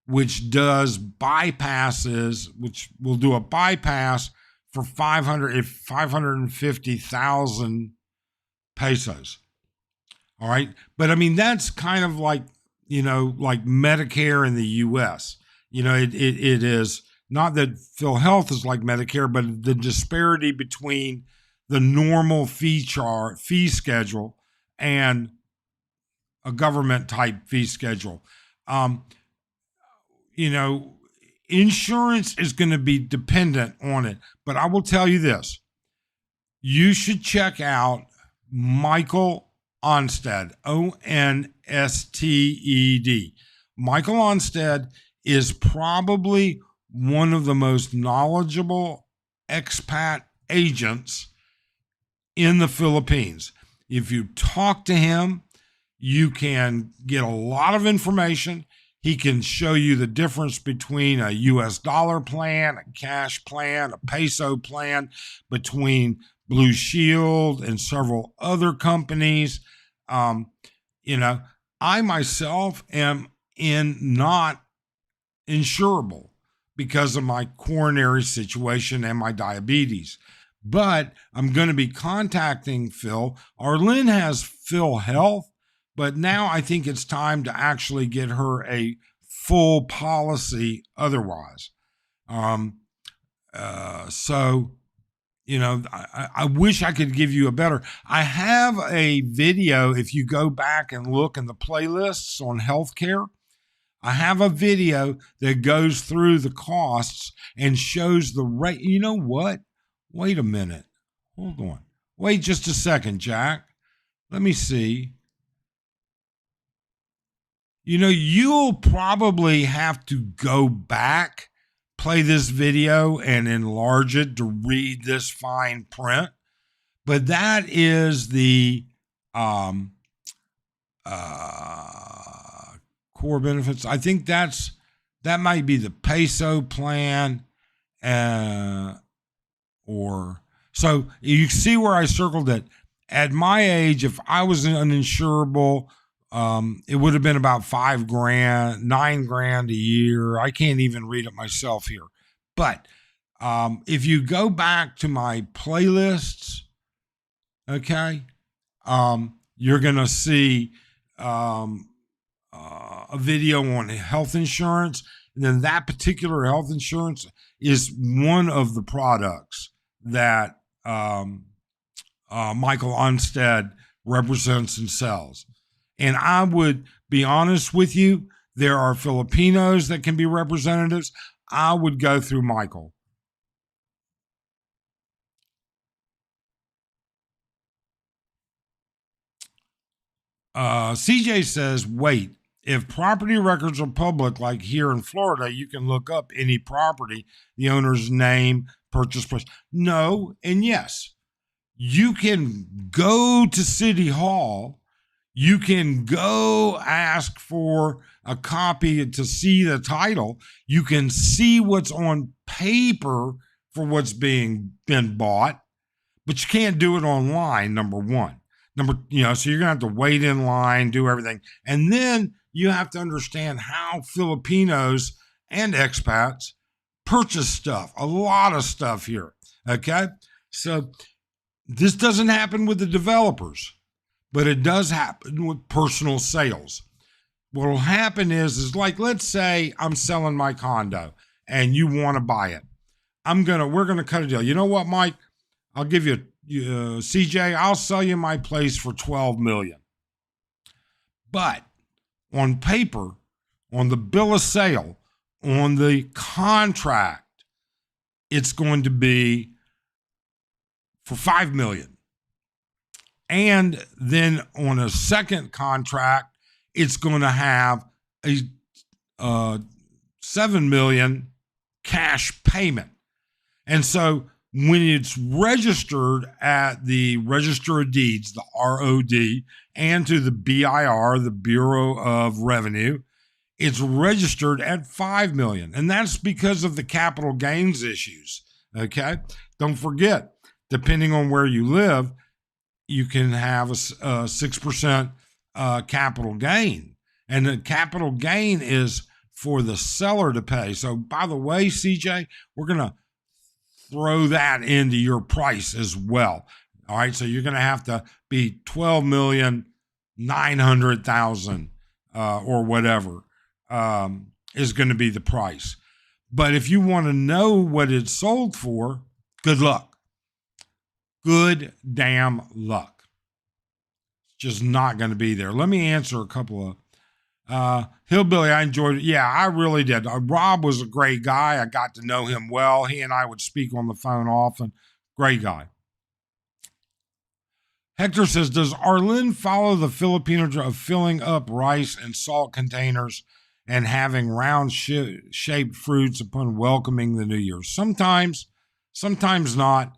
A: which does bypasses, which will do a bypass for 550,000 pesos. All right. But I mean, that's kind of like, like Medicare in the US. It is not that PhilHealth is like Medicare, but the disparity between the normal fee schedule and a government type fee schedule. Insurance is going to be dependent on it. But I will tell you this. You should check out Michael Onstead, Onsted. Michael Onstead is probably one of the most knowledgeable expat agents in the Philippines. If you talk to him, you can get a lot of information. He can show you the difference between a US dollar plan, a cash plan, a peso plan, between Blue Shield and several other companies. I myself am not insurable because of my coronary situation and my diabetes. But I'm going to be contacting Phil. Arlene has PhilHealth, but now I think it's time to actually get her a full policy otherwise. I wish I could give you a better. I have a video, if you go back and look in the playlists on healthcare, I have a video that goes through the costs and shows the rate. You know what? Wait a minute. Hold on. Wait just a second, Jack. Let me see. You'll probably have to go back, play this video, and enlarge it to read this fine print. But that is the core benefits. I think that might be the peso plan, or So you see where I circled it. At my age, if I was uninsurable, it would have been about $5,000, $9,000 a year. I can't even read it myself here. But if you go back to my playlists, okay, you're going to see a video on health insurance. And then that particular health insurance is one of the products that Michael Onstead represents and sells. And I would be honest with you, there are Filipinos that can be representatives. I would go through Michael. CJ says, wait, if property records are public, like here in Florida, you can look up any property, the owner's name, purchase price. No, and yes, you can go to City Hall. You can go ask for a copy to see the title. You can see what's on paper for what's been bought, but you can't do it online, number one. So you're going to have to wait in line, do everything. And then you have to understand how Filipinos and expats purchase stuff, a lot of stuff here. Okay. So this doesn't happen with the developers, but it does happen with personal sales. What will happen is like, let's say I'm selling my condo and you want to buy it. We're going to cut a deal. You know what, Mike? I'll give you CJ, I'll sell you my place for $12 million. But on paper, on the bill of sale, on the contract, it's going to be for $5 million. And then on a second contract, it's going to have a $7 million cash payment. And so when it's registered at the Register of Deeds, the ROD, and to the BIR, the Bureau of Revenue, it's registered at $5 million. And that's because of the capital gains issues. Okay. Don't forget, depending on where you live, you can have a 6% capital gain. And the capital gain is for the seller to pay. So by the way, CJ, we're going to throw that into your price as well. All right. So you're going to have to be 12,900,000 or whatever is going to be the price. But if you want to know what it's sold for, good luck. Good damn luck. It's just not going to be there. Let me answer a couple of Hillbilly, I enjoyed it. Yeah, I really did. Rob was a great guy. I got to know him well. He and I would speak on the phone often. Great guy. Hector says, does Arlen follow the Filipino of filling up rice and salt containers and having round shaped fruits upon welcoming the new year? Sometimes not.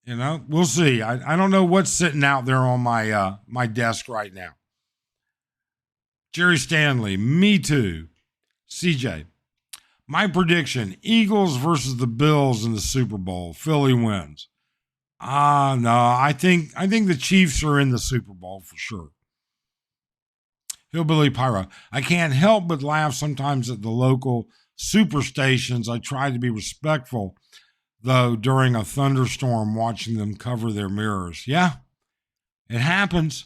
A: You know, we'll see. I don't know what's sitting out there on my my desk right now. Jerry Stanley, me too. CJ, my prediction, Eagles versus the Bills in the Super Bowl. Philly wins. No, I think the Chiefs are in the Super Bowl for sure. Hillbilly Pyro, I can't help but laugh sometimes at the local superstations. I try to be respectful, though, during a thunderstorm, watching them cover their mirrors. Yeah, it happens.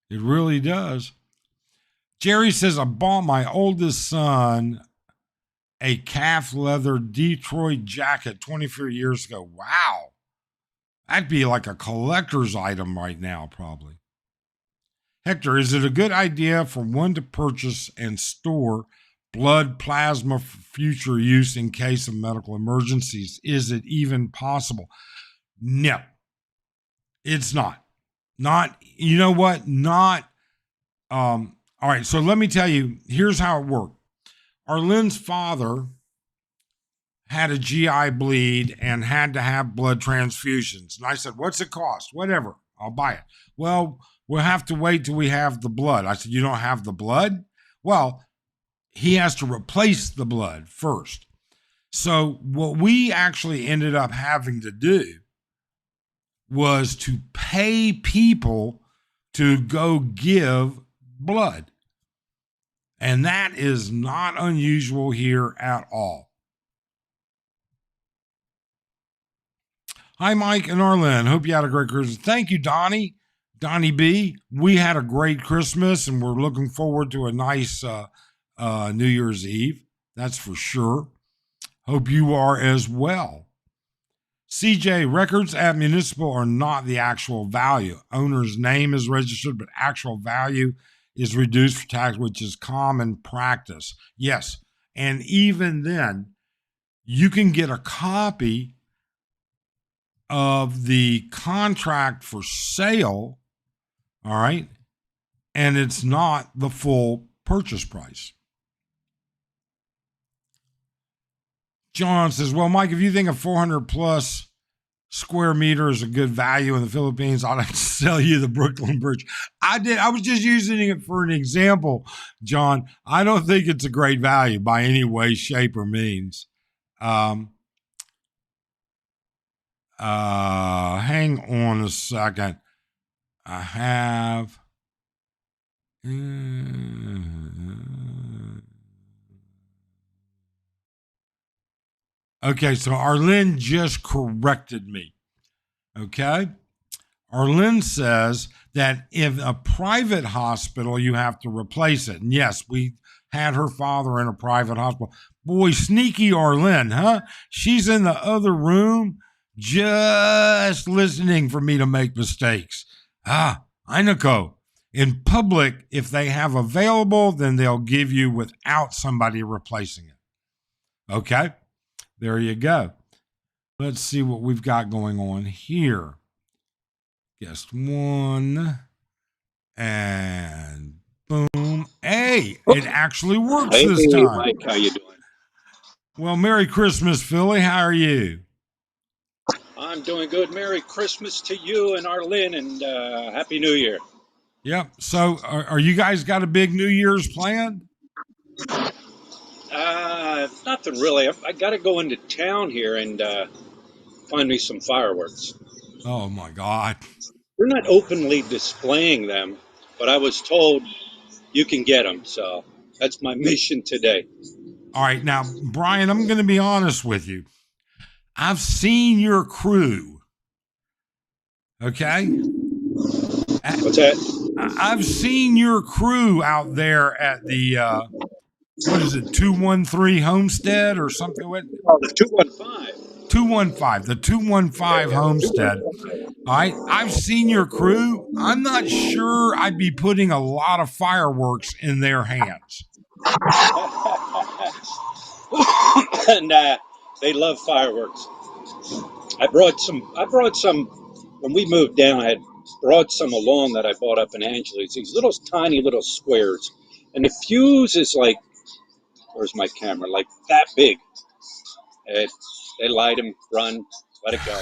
A: It really does. Jerry says, I bought my oldest son a calf leather Detroit jacket 24 years ago. Wow. That'd be like a collector's item right now, probably. Hector, is it a good idea for one to purchase and store blood plasma for future use in case of medical emergencies? Is it even possible? No, it's not. Not, you know what? Not, all right, so let me tell you, here's how it worked. Arlen's father had a GI bleed and had to have blood transfusions. And I said, what's it cost? Whatever, I'll buy it. Well, we'll have to wait till we have the blood. I said, you don't have the blood? Well, he has to replace the blood first. So what we actually ended up having to do was to pay people to go give blood. And that is not unusual here at all. Hi, Mike and Arlen. Hope you had a great Christmas. Thank you, Donnie. Donnie B. We had a great Christmas and we're looking forward to a nice New Year's Eve. That's for sure. Hope you are as well. CJ, records at municipal are not the actual value. Owner's name is registered, but actual value is reduced for tax, which is common practice. Yes. And even then, you can get a copy of the contract for sale, all right, and it's not the full purchase price. John says, well, Mike, if you think a 400 plus square meter is a good value in the Philippines, I'd like to sell you the Brooklyn Bridge. I was just using it for an example, John. I don't think it's a great value by any way, shape, or means. Hang on a second. I have. Okay, so Arlen just corrected me. Okay. Arlen says that if a private hospital, you have to replace it. And yes, we had her father in a private hospital. Boy, sneaky Arlen, huh? She's in the other room just listening for me to make mistakes. I know. In public, if they have available, then they'll give you without somebody replacing it. Okay, there you go. Let's see what we've got going on here. Guest one. And boom. Hey, it actually works this time.
B: Mike, how you doing?
A: Well, Merry Christmas, Philly. How are you?
B: I'm doing good. Merry Christmas to you and Arlen, and Happy New Year.
A: Yep. So, are you guys got a big New Year's planned?
B: Nothing really. I got to go into town here and find me some fireworks.
A: Oh my God.
B: They're not openly displaying them, but I was told you can get them, so that's my mission today.
A: All right. Now, Brian, I'm going to be honest with you. I've seen your crew. Okay.
B: What's that?
A: I've seen your crew out there at the what is it, 213 Homestead or something?
B: Oh, the 215.
A: 215, the 215 Homestead. All right. I've seen your crew. I'm not sure I'd be putting a lot of fireworks in their hands.
B: And they love fireworks. I brought some when we moved down. I had brought some along that I bought up in Angeles. These little tiny little squares, and the fuse is like, where's my camera? Like that big. They light them, run, let it go.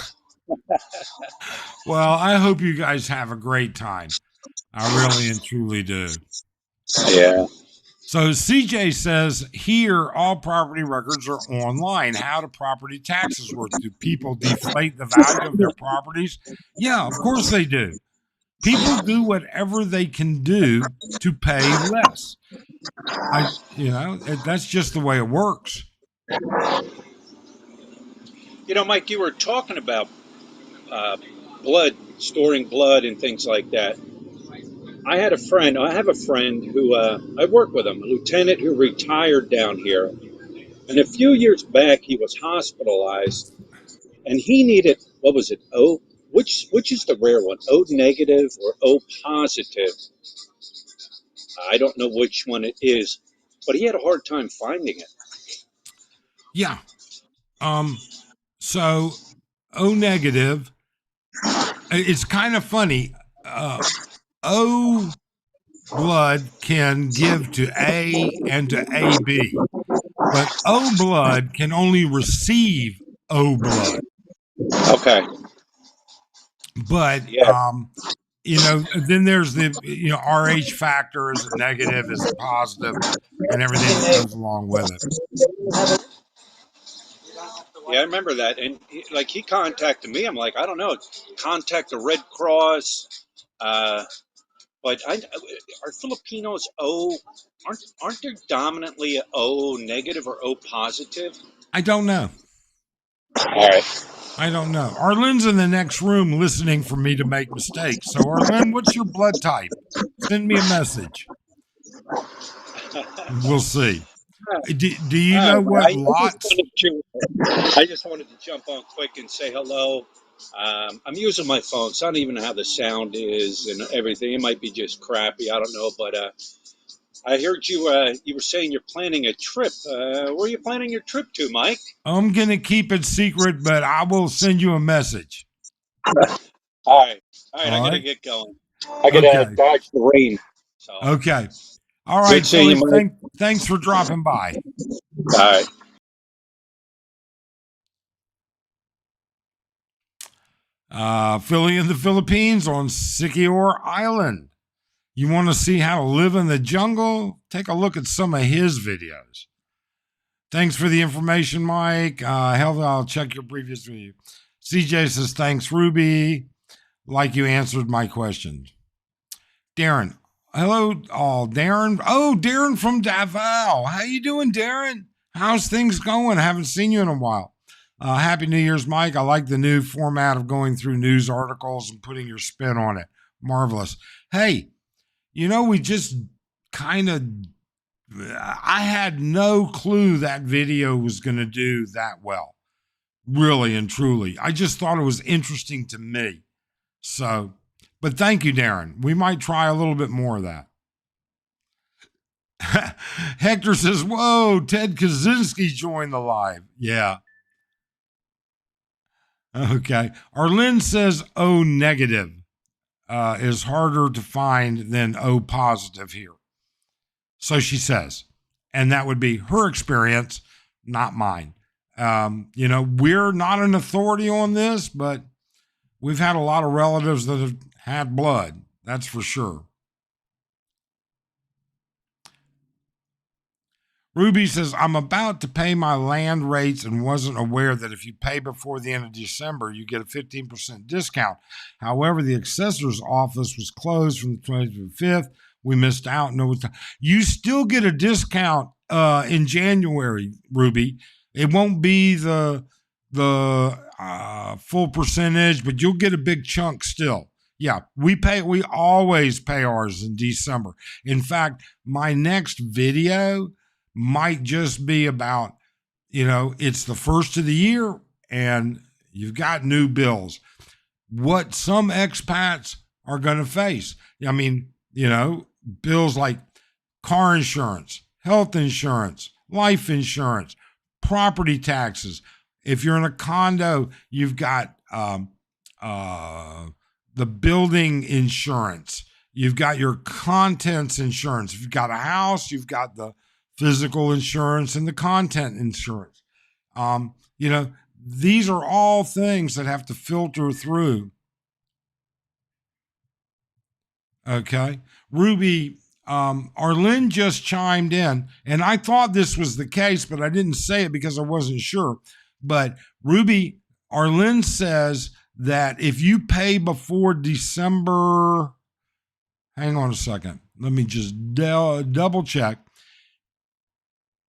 A: Well, I hope you guys have a great time. I really and truly do.
B: Yeah.
A: So CJ says here all property records are online. How do property taxes work? Do people deflate the value of their properties? Yeah, of course they do. People do whatever they can do to pay less. That's just the way it works.
B: Mike, you were talking about blood, storing blood and things like that. I have a friend who I work with him, a lieutenant who retired down here. And a few years back, he was hospitalized, and he needed, what was it? Which is the rare one? O negative or O positive? I don't know which one it is, but he had a hard time finding it.
A: Yeah. So O negative. It's kind of funny. O blood can give to A and to AB, but O blood can only receive O blood.
B: Okay.
A: But
B: Yeah.
A: then there's the RH factor. Is it negative? Is it positive? And everything that goes along with it.
B: Yeah, I remember that. And he contacted me. I'm like, I don't know. Contact the Red Cross. Uh, but are Filipinos O? Aren't they dominantly O negative or O positive?
A: I don't know.
B: All right.
A: I don't know. Arlen's in the next room listening for me to make mistakes. So, Arlen, what's your blood type? Send me a message. We'll see. Do you know what lots?
B: I just wanted to jump on quick and say hello. I'm using my phone, so I don't even know how the sound is and everything. It might be just crappy. I don't know, but I heard you. You were saying you're planning a trip. Where are you planning your trip to, Mike?
A: I'm going to keep it secret, but I will send you a message.
B: All right, all right. I
A: All
B: got to
A: right.
B: get going. I got to
A: Okay.
B: dodge the rain. So
A: Okay. All
B: good
A: right,
B: seeing you,
A: Philly.
B: Mike.
A: Thanks for dropping by.
B: All right.
A: Philly in the Philippines on Siquijor Island. You want to see how to live in the jungle? Take a look at some of his videos. Thanks for the information, Mike. I'll check your previous video. CJ says, thanks, Ruby. Like you answered my question. Darren. Hello, all. Darren. Oh, Darren from Davao. How you doing, Darren? How's things going? I haven't seen you in a while. Happy New Year's, Mike. I like the new format of going through news articles and putting your spin on it. Marvelous. Hey, we just kind of, I had no clue that video was going to do that well. Really and truly. I just thought it was interesting to me. So, but thank you, Darren. We might try a little bit more of that. Hector says, whoa, Ted Kaczynski joined the live. Yeah. Okay. Arlene says O negative is harder to find than O positive here. So she says, and that would be her experience, not mine. We're not an authority on this, but we've had a lot of relatives that have had blood. That's for sure. Ruby says, I'm about to pay my land rates and wasn't aware that if you pay before the end of December, you get a 15% discount. However, the assessor's office was closed from the 20th to the 5th. We missed out. No, you still get a discount in January, Ruby. It won't be the full percentage, but you'll get a big chunk still. Yeah, we always pay ours in December. In fact, my next video might just be about, it's the first of the year and you've got new bills. What some expats are going to face. I mean, bills like car insurance, health insurance, life insurance, property taxes. If you're in a condo, you've got the building insurance. You've got your contents insurance. If you've got a house, you've got the physical insurance and the content insurance. These are all things that have to filter through. Okay. Ruby, Arlen just chimed in, and I thought this was the case, but I didn't say it because I wasn't sure. But Ruby, Arlen says that if you pay before December, hang on a second. Let me just double check.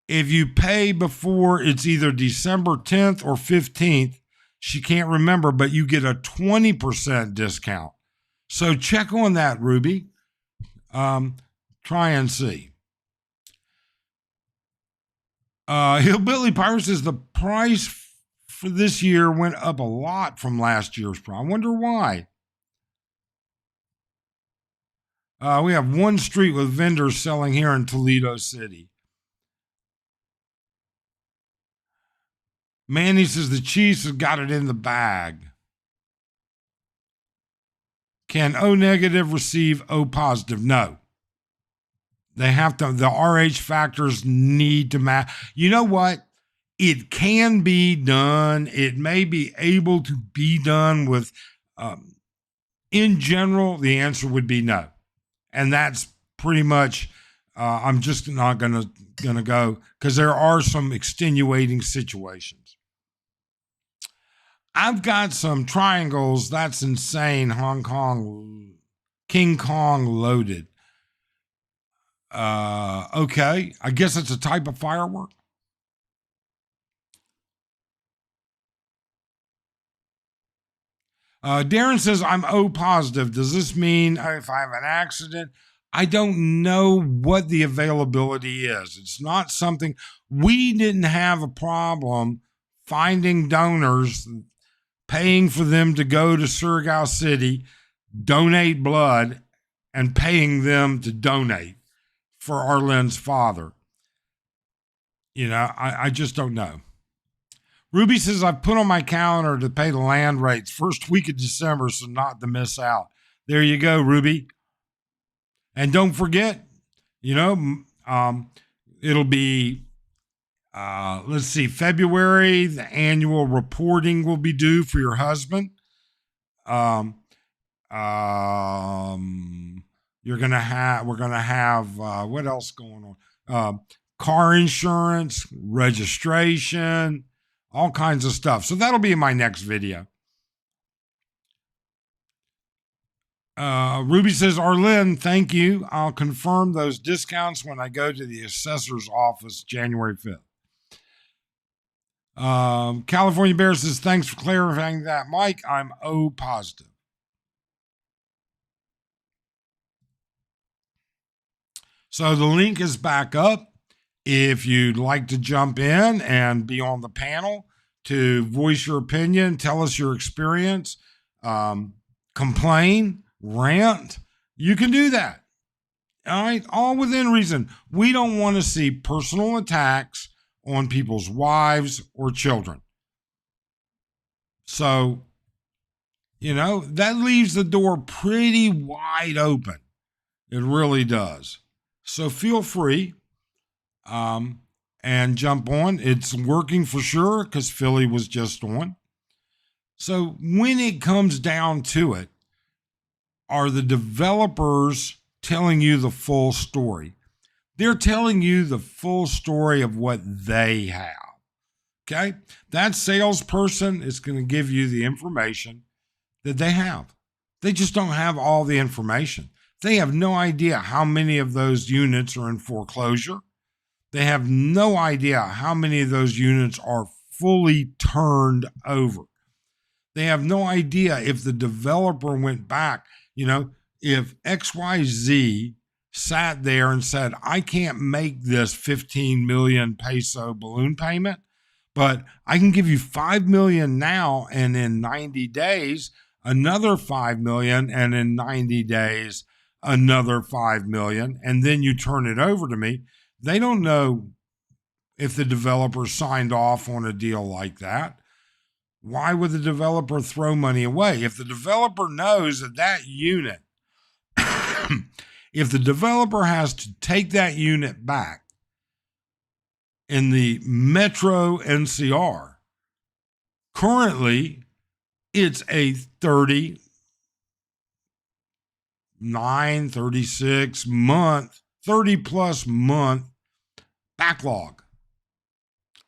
A: If you pay before it's either December 10th or 15th, she can't remember, but you get a 20% discount. So check on that, Ruby. Try and see. Hillbilly Pirate says the price for this year went up a lot from last year's price. I wonder why. We have one street with vendors selling here in Toledo City. Manny says the Chiefs have got it in the bag. Can O negative receive O positive? No. They have to, the RH factors need to match. You know what? It can be done. It may be able to be done with, in general, the answer would be no. And that's pretty much, I'm just not going to go because there are some extenuating situations. I've got some triangles. That's insane. Hong Kong, King Kong loaded. Okay. I guess it's a type of firework. Darren says, I'm O positive. Does this mean if I have an accident? I don't know what the availability is. It's not something we didn't have a problem finding donors, paying for them to go to Surigao City, donate blood, and paying them to donate for Arlen's father. I just don't know. Ruby says, I've put on my calendar to pay the land rates first week of December so not to miss out. There you go, Ruby. And don't forget, it'll be, let's see, February, the annual reporting will be due for your husband. We're going to have, what else going on? Car insurance, registration, all kinds of stuff. So that'll be in my next video. Ruby says, Arlen, thank you. I'll confirm those discounts when I go to the assessor's office January 5th. California Bear says, thanks for clarifying that, Mike. I'm O positive. So the link is back up. If you'd like to jump in and be on the panel to voice your opinion, tell us your experience, complain, rant, you can do that. All right, all within reason. We don't want to see personal attacks on people's wives or children. So, that leaves the door pretty wide open. It really does. So feel free and jump on. It's working for sure because Philly was just on. So when it comes down to it, are the developers telling you the full story? They're telling you the full story of what they have. Okay? That salesperson is going to give you the information that they have. They just don't have all the information. They have no idea how many of those units are in foreclosure. They have no idea how many of those units are fully turned over. They have no idea if the developer went back, if XYZ sat there and said, I can't make this 15 million peso balloon payment, but I can give you 5 million now, and in 90 days, another 5 million, and in 90 days, another 5 million, and then you turn it over to me. They don't know if the developer signed off on a deal like that. Why would the developer throw money away? If the developer knows that unit, if the developer has to take that unit back in the Metro NCR, currently it's a 36 month, 30 plus month backlog.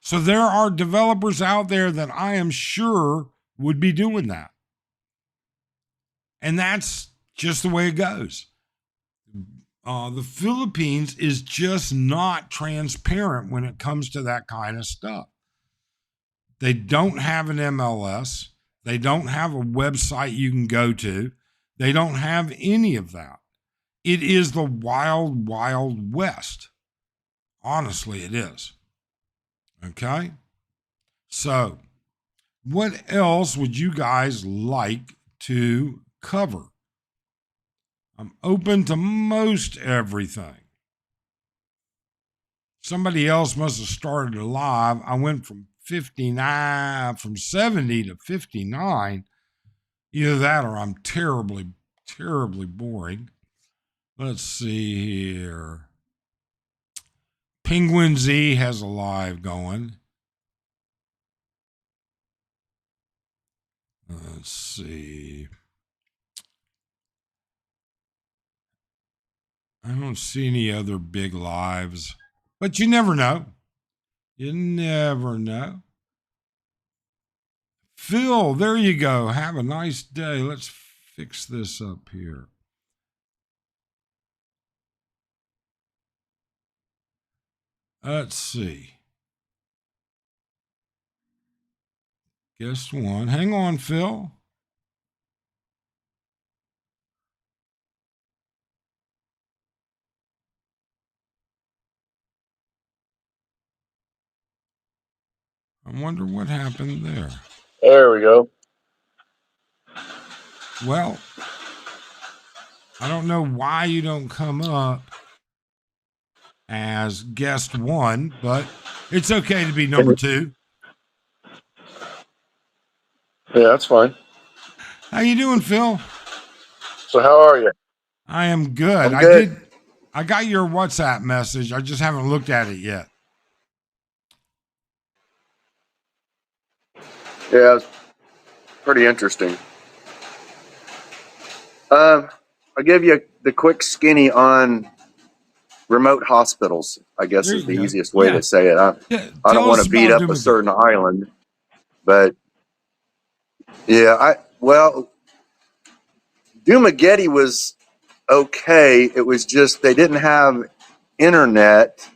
A: So there are developers out there that I am sure would be doing that. And that's just the way it goes. The Philippines is just not transparent when it comes to that kind of stuff. They don't have an MLS. They don't have a website you can go to. They don't have any of that. It is the wild, wild west. Honestly, it is. Okay? So, what else would you guys like to cover? I'm open to most everything. Somebody else must have started a live. I went from 70 to 59. Either that or I'm terribly, terribly boring. Let's see here. Penguin Z has a live going. Let's see. I don't see any other big lives, but you never know. You never know. Phil, there you go. Have a nice day. Let's fix this up here. Let's see. Guest one. Hang on, Phil. I wonder what happened there.
C: There we go.
A: Well, I don't know why you don't come up as guest one, but it's okay to be number two.
C: Yeah, that's fine.
A: How you doing, Phil?
C: So how are you?
A: I am good.
C: I'm good.
A: I got your WhatsApp message. I just haven't looked at it yet.
C: Yeah, it's pretty interesting. I'll give you the quick skinny on remote hospitals, I guess
A: There
C: is the
A: you go.
C: easiest way
A: Yeah.
C: to say it.
A: Yeah.
C: I don't
A: Tell
C: want
A: us
C: to beat
A: about
C: up a
A: Dumaguete.
C: certain island, but yeah, Dumaguete was okay. It was just they didn't have internet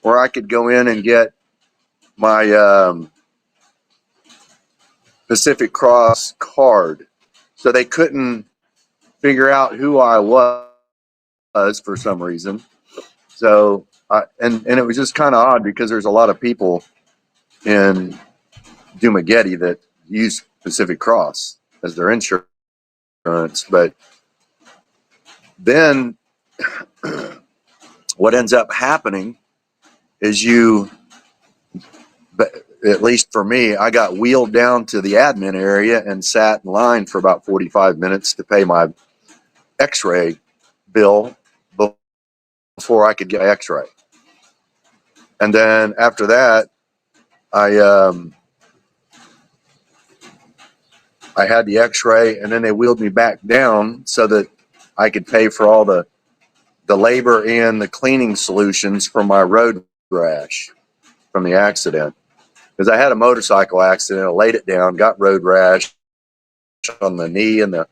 C: where I could go in and get my Pacific Cross card. So they couldn't figure out who I was for some reason. So and it was just kind of odd because there's a lot of people in Dumaguete that use Pacific Cross as their insurance. But then what ends up happening is at least for me, I got wheeled down to the admin area and sat in line for about 45 minutes to pay my x-ray bill before I could get an x-ray. And then after that, I I had the x-ray and then they wheeled me back down so that I could pay for all the labor and the cleaning solutions for my road rash from the accident. Because I had a motorcycle accident, I laid it down, got road rash on the knee and the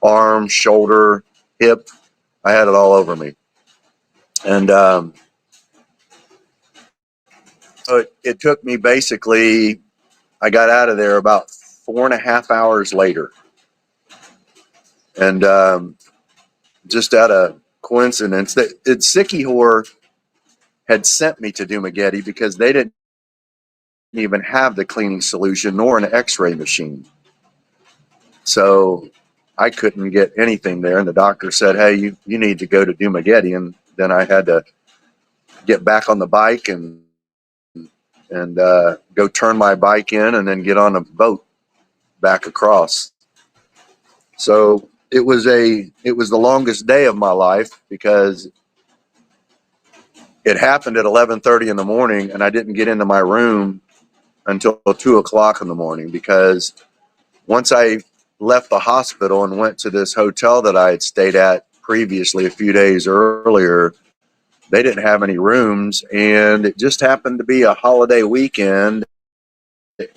C: arm, shoulder, hip. I had it all over me. And so it took me basically, I got out of there about 4.5 hours later. And just out of coincidence, that Sikihor had sent me to Dumaguete because they didn't even have the cleaning solution nor an x-ray machine. So I couldn't get anything there. And the doctor said, hey, you need to go to Dumaguete. And then I had to get back on the bike and go turn my bike in and then get on a boat back across. So it was the longest day of my life because it happened at 11:30 in the morning and I didn't get into my room until 2 o'clock in the morning because once I left the hospital and went to this hotel that I had stayed at previously a few days earlier, they didn't have any rooms and it just happened to be a holiday weekend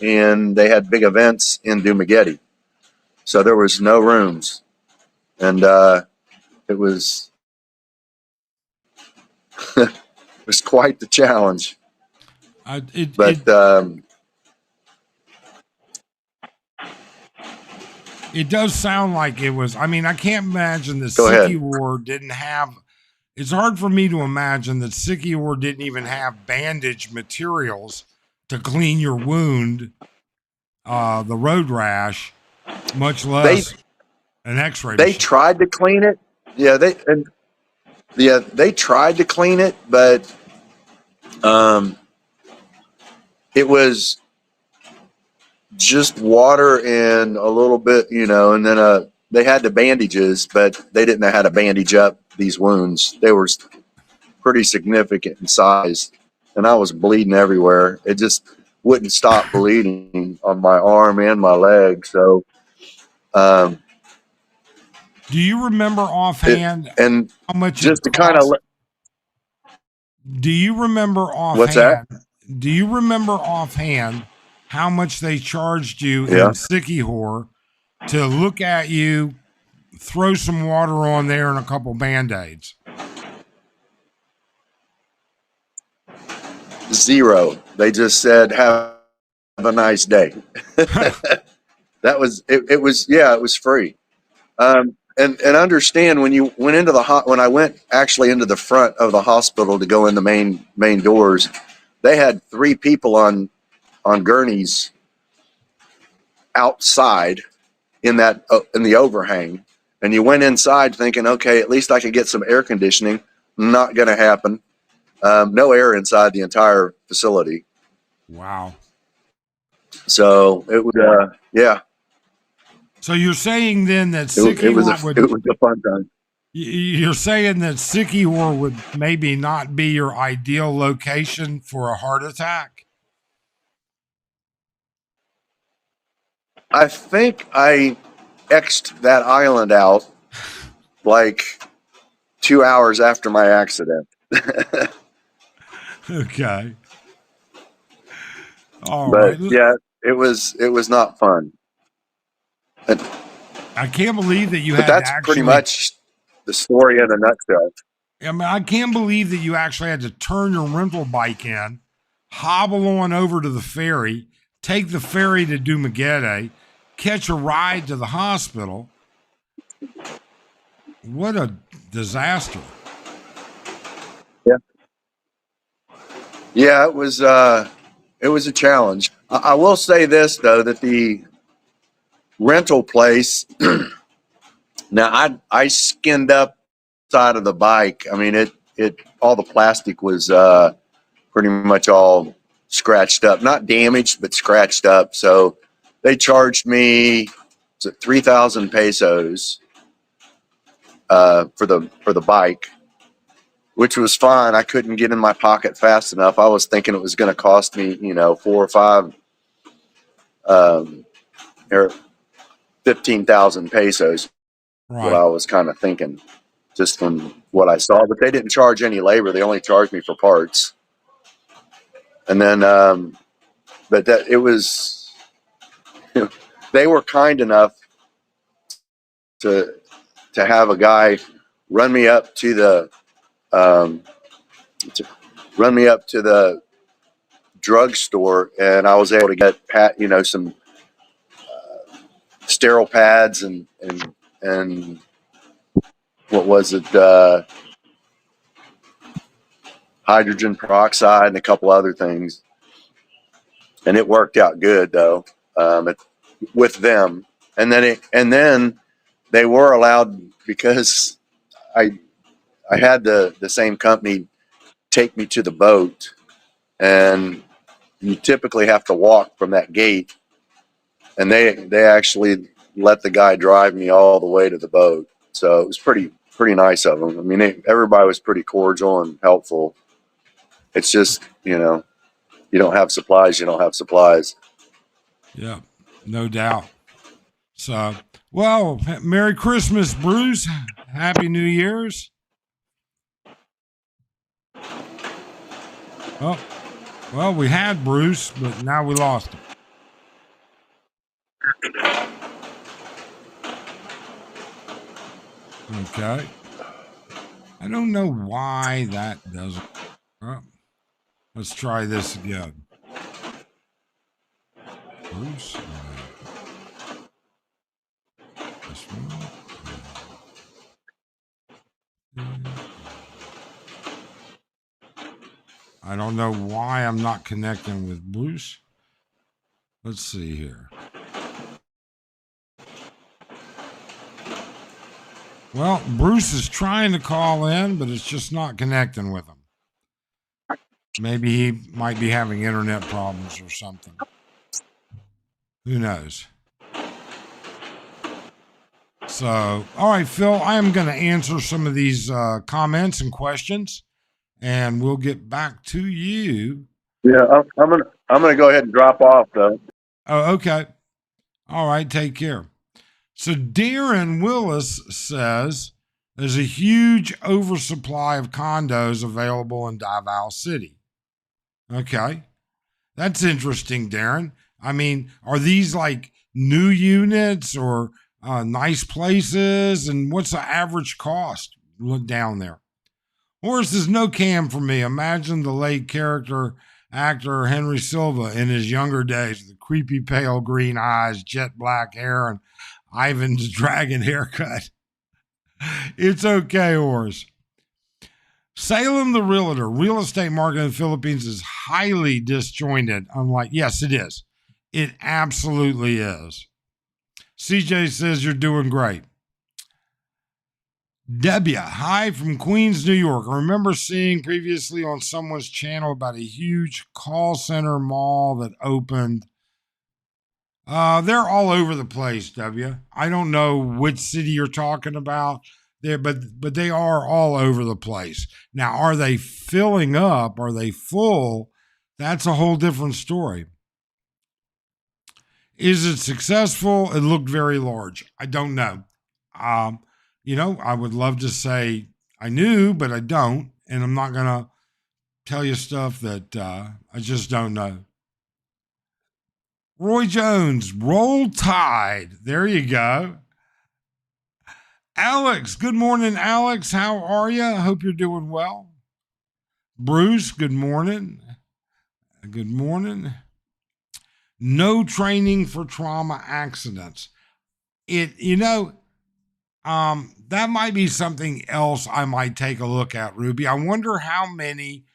C: and they had big events in Dumaguete. So there was no rooms. And it was it was quite the challenge. But
A: It does sound like it was. I mean, I can't imagine that
C: go ahead.
A: Sikihor didn't have. It's hard for me to imagine that Sikihor didn't even have bandage materials to clean your wound, the road rash, much less an X-ray
C: They
A: machine.
C: tried to clean it. Yeah, they tried to clean it, but it was just water and a little bit, and then they had the bandages, but they didn't know how to bandage up these wounds. They were pretty significant in size, and I was bleeding everywhere. It just wouldn't stop bleeding on my arm and my leg. So,
A: do you remember offhand how much
C: just
A: it
C: to kind of
A: cost? Do you remember offhand?
C: what's that?
A: Do you remember offhand how much they charged you
C: Yeah.
A: in Sicky Horror to look at you, throw some water on there and a couple Band-Aids?
C: Zero. They just said, have a nice day. That was it. It was, yeah, it was free. And understand when you went into when I went actually into the front of the hospital to go in the main doors, they had 3 people on gurneys outside in that in the overhang, and you went inside thinking, okay, at least I could get some air conditioning. Not going to happen. No air inside the entire facility.
A: Wow.
C: So it was, yeah.
A: So you're saying then that
C: It
A: Sicky
C: was
A: Horror would,
C: it was a fun time.
A: you're saying that Sicky Horror would maybe not be your ideal location for a heart attack?
C: I think I X'd that island out like 2 hours after my accident.
A: Okay. All
C: But
A: right.
C: yeah, it was not fun. But
A: I can't believe that you
C: but
A: had to
C: that's pretty
A: actually,
C: much the story in a nutshell.
A: I mean, I can't believe that you actually had to turn your rental bike in, hobble on over to the ferry, take the ferry to Dumaguete, catch a ride to the hospital. What a disaster.
C: Yeah, yeah, it was a challenge. I will say this though, that the rental place, now I skinned up side of the bike. I mean, it all the plastic was pretty much all scratched up, not damaged, but scratched up. So they charged me 3,000 pesos for the bike, which was fine. I couldn't get in my pocket fast enough. I was thinking it was going to cost me, 4 or 5 or 15,000 pesos. What
A: Right.
C: I was kind of thinking, just from what I saw. But they didn't charge any labor. They only charged me for parts. And then, but that it was, they were kind enough to have a guy run me up to the um, to run me up to the drugstore, and I was able to get some sterile pads and what was it, hydrogen peroxide and a couple other things, and it worked out good though, with them. And then they were allowed, because I I had the same company take me to the boat, and you typically have to walk from that gate, and they actually let the guy drive me all the way to the boat. So it was pretty nice of them. I mean, everybody was pretty cordial and helpful. It's just, you don't have supplies, you don't have supplies.
A: Yeah. No doubt. So, well, Merry Christmas, Bruce. Happy New Year's. Oh, well, we had Bruce, but now we lost him. Okay. I don't know why that doesn't. Oh, let's try this again. Bruce. This one. I don't know why I'm not connecting with Bruce. Let's see here. Well, Bruce is trying to call in, but it's just not connecting with him. Maybe he might be having internet problems or something. Who knows? So, all right, Phil, I am going to answer some of these comments and questions, and we'll get back to you.
C: Yeah, I'm gonna go ahead and drop off though.
A: Oh, okay. All right, take care. So, Darren Willis says there's a huge oversupply of condos available in Davao City. Okay. That's interesting, Darren. I mean, are these like new units or nice places? And what's the average cost down there? Horse is no cam for me. Imagine the late character actor Henry Silva in his younger days, the creepy pale green eyes, jet black hair, and Ivan's dragon haircut. It's okay, Horse. Salem the Realtor, real estate market in the Philippines is highly disjointed. Unlike, yes, it is. It absolutely is. CJ says you're doing great. Debbie, hi from Queens, New York. I remember seeing previously on someone's channel about a huge call center mall that opened. They're all over the place, W. I don't know which city you're talking about there, but they are all over the place. Now, are they filling up? Are they full? That's a whole different story. Is it successful? It looked very large. I don't know. I would love to say I knew, but I don't. And I'm not going to tell you stuff that I just don't know. Roy Jones, Roll Tide. There you go. Alex, good morning, Alex. How are you? I hope you're doing well. Bruce, good morning. Good morning. No training for trauma accidents. That might be something else I might take a look at, Ruby. I wonder how many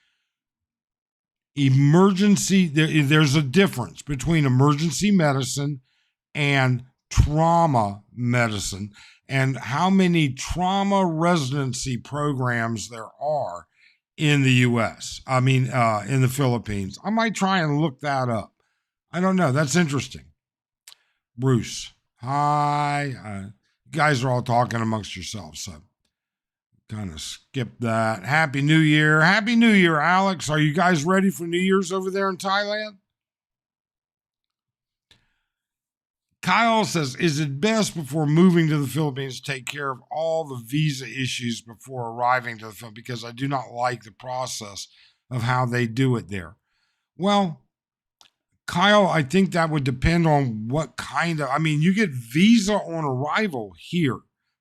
A: there's a difference between emergency medicine and trauma medicine, and how many trauma residency programs there are in the U.S. In the Philippines. I might try and look that up. I don't know. That's interesting. Bruce, hi. You guys are all talking amongst yourselves, so kind of skip that. Happy New Year. Happy New Year, Alex. Are you guys ready for New Year's over there in Thailand? Kyle says, is it best before moving to the Philippines to take care of all the visa issues before arriving to the Philippines? Because I do not like the process of how they do it there. Well, Kyle, I think that would depend on what you get visa on arrival here,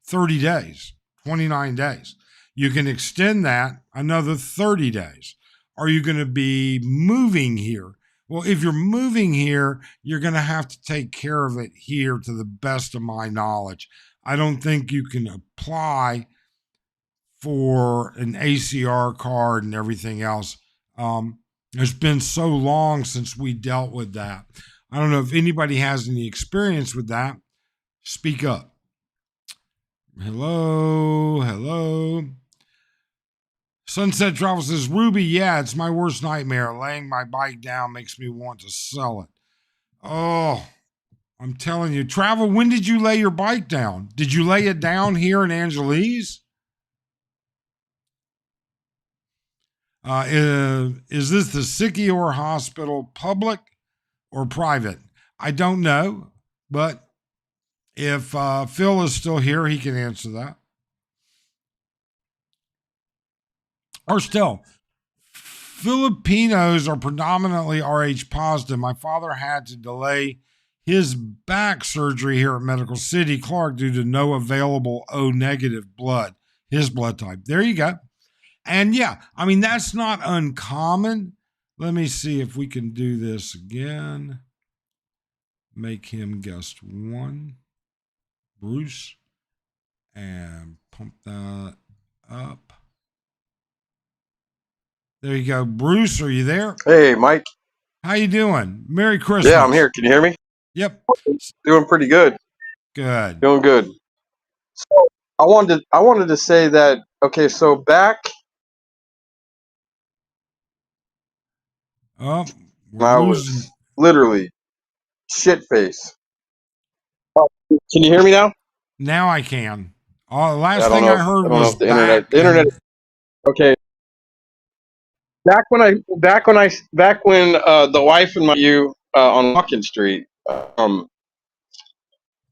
A: 30 days, 29 days. You can extend that another 30 days. Are you going to be moving here? Well, if you're moving here, you're going to have to take care of it here to the best of my knowledge. I don't think you can apply for an ACR card and everything else. It's been so long since we dealt with that. I don't know if anybody has any experience with that. Speak up. Hello. Sunset Travel says, Ruby, yeah, it's my worst nightmare. Laying my bike down makes me want to sell it. Oh, I'm telling you. Travel, when did you lay your bike down? Did you lay it down here in Angeles? Is this the Sikior Hospital public or private? I don't know, but if Phil is still here, he can answer that. Or still, Filipinos are predominantly Rh positive. My father had to delay his back surgery here at Medical City, Clark, due to no available O negative blood, his blood type. There you go. And yeah, that's not uncommon. Let me see if we can do this again. Make him guest one, Bruce, and pump that up. There you go. Bruce, are you there?
D: Hey, Mike.
A: How you doing? Merry Christmas.
D: Yeah, I'm here. Can you hear me?
A: Yep.
D: Doing pretty good.
A: Good.
D: Doing good. So I wanted to say that, okay, so back
A: Oh,
D: I was literally shit face. Oh, can you hear me now?
A: Now I can. The last thing I heard was
D: the internet. Okay. Back when the wife and you on Watkins Street, I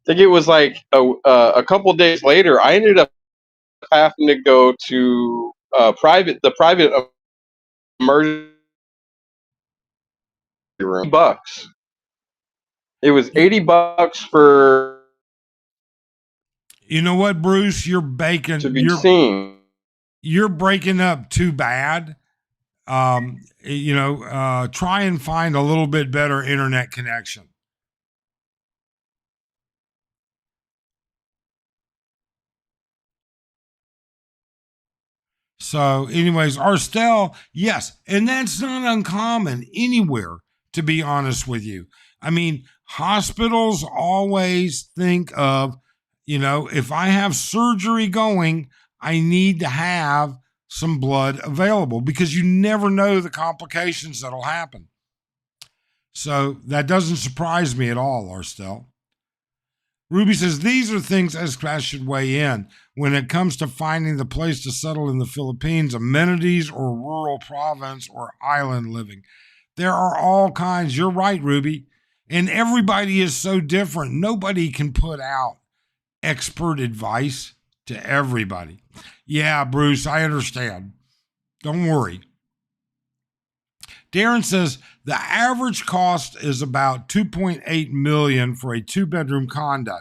D: think it was like a couple of days later, I ended up having to go to the private emergency room. $2. It was $80 for
A: You know what, Bruce? You're
D: to
A: baking.
D: be seen.
A: You're breaking up too bad. Try and find a little bit better internet connection. So, anyways, Arstel, yes, and that's not uncommon anywhere, to be honest with you. I mean, hospitals always think of, if I have surgery going, I need to have some blood available because you never know the complications that'll happen. So that doesn't surprise me at all, Arstel. Ruby says these are things S-Class should weigh in when it comes to finding the place to settle in the Philippines, amenities or rural province or island living. There are all kinds. You're right, Ruby. And everybody is so different. Nobody can put out expert advice to everybody. Yeah, Bruce, I understand. Don't worry. Darren says the average cost is about $2.8 million for a 2-bedroom condo.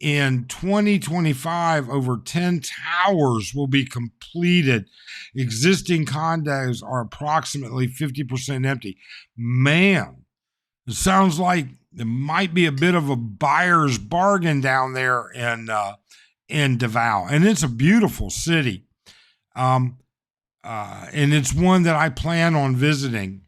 A: In 2025, over 10 towers will be completed. Existing condos are approximately 50% empty. Man, it sounds like it might be a bit of a buyer's bargain down there in Davao. And it's a beautiful city. And it's one that I plan on visiting.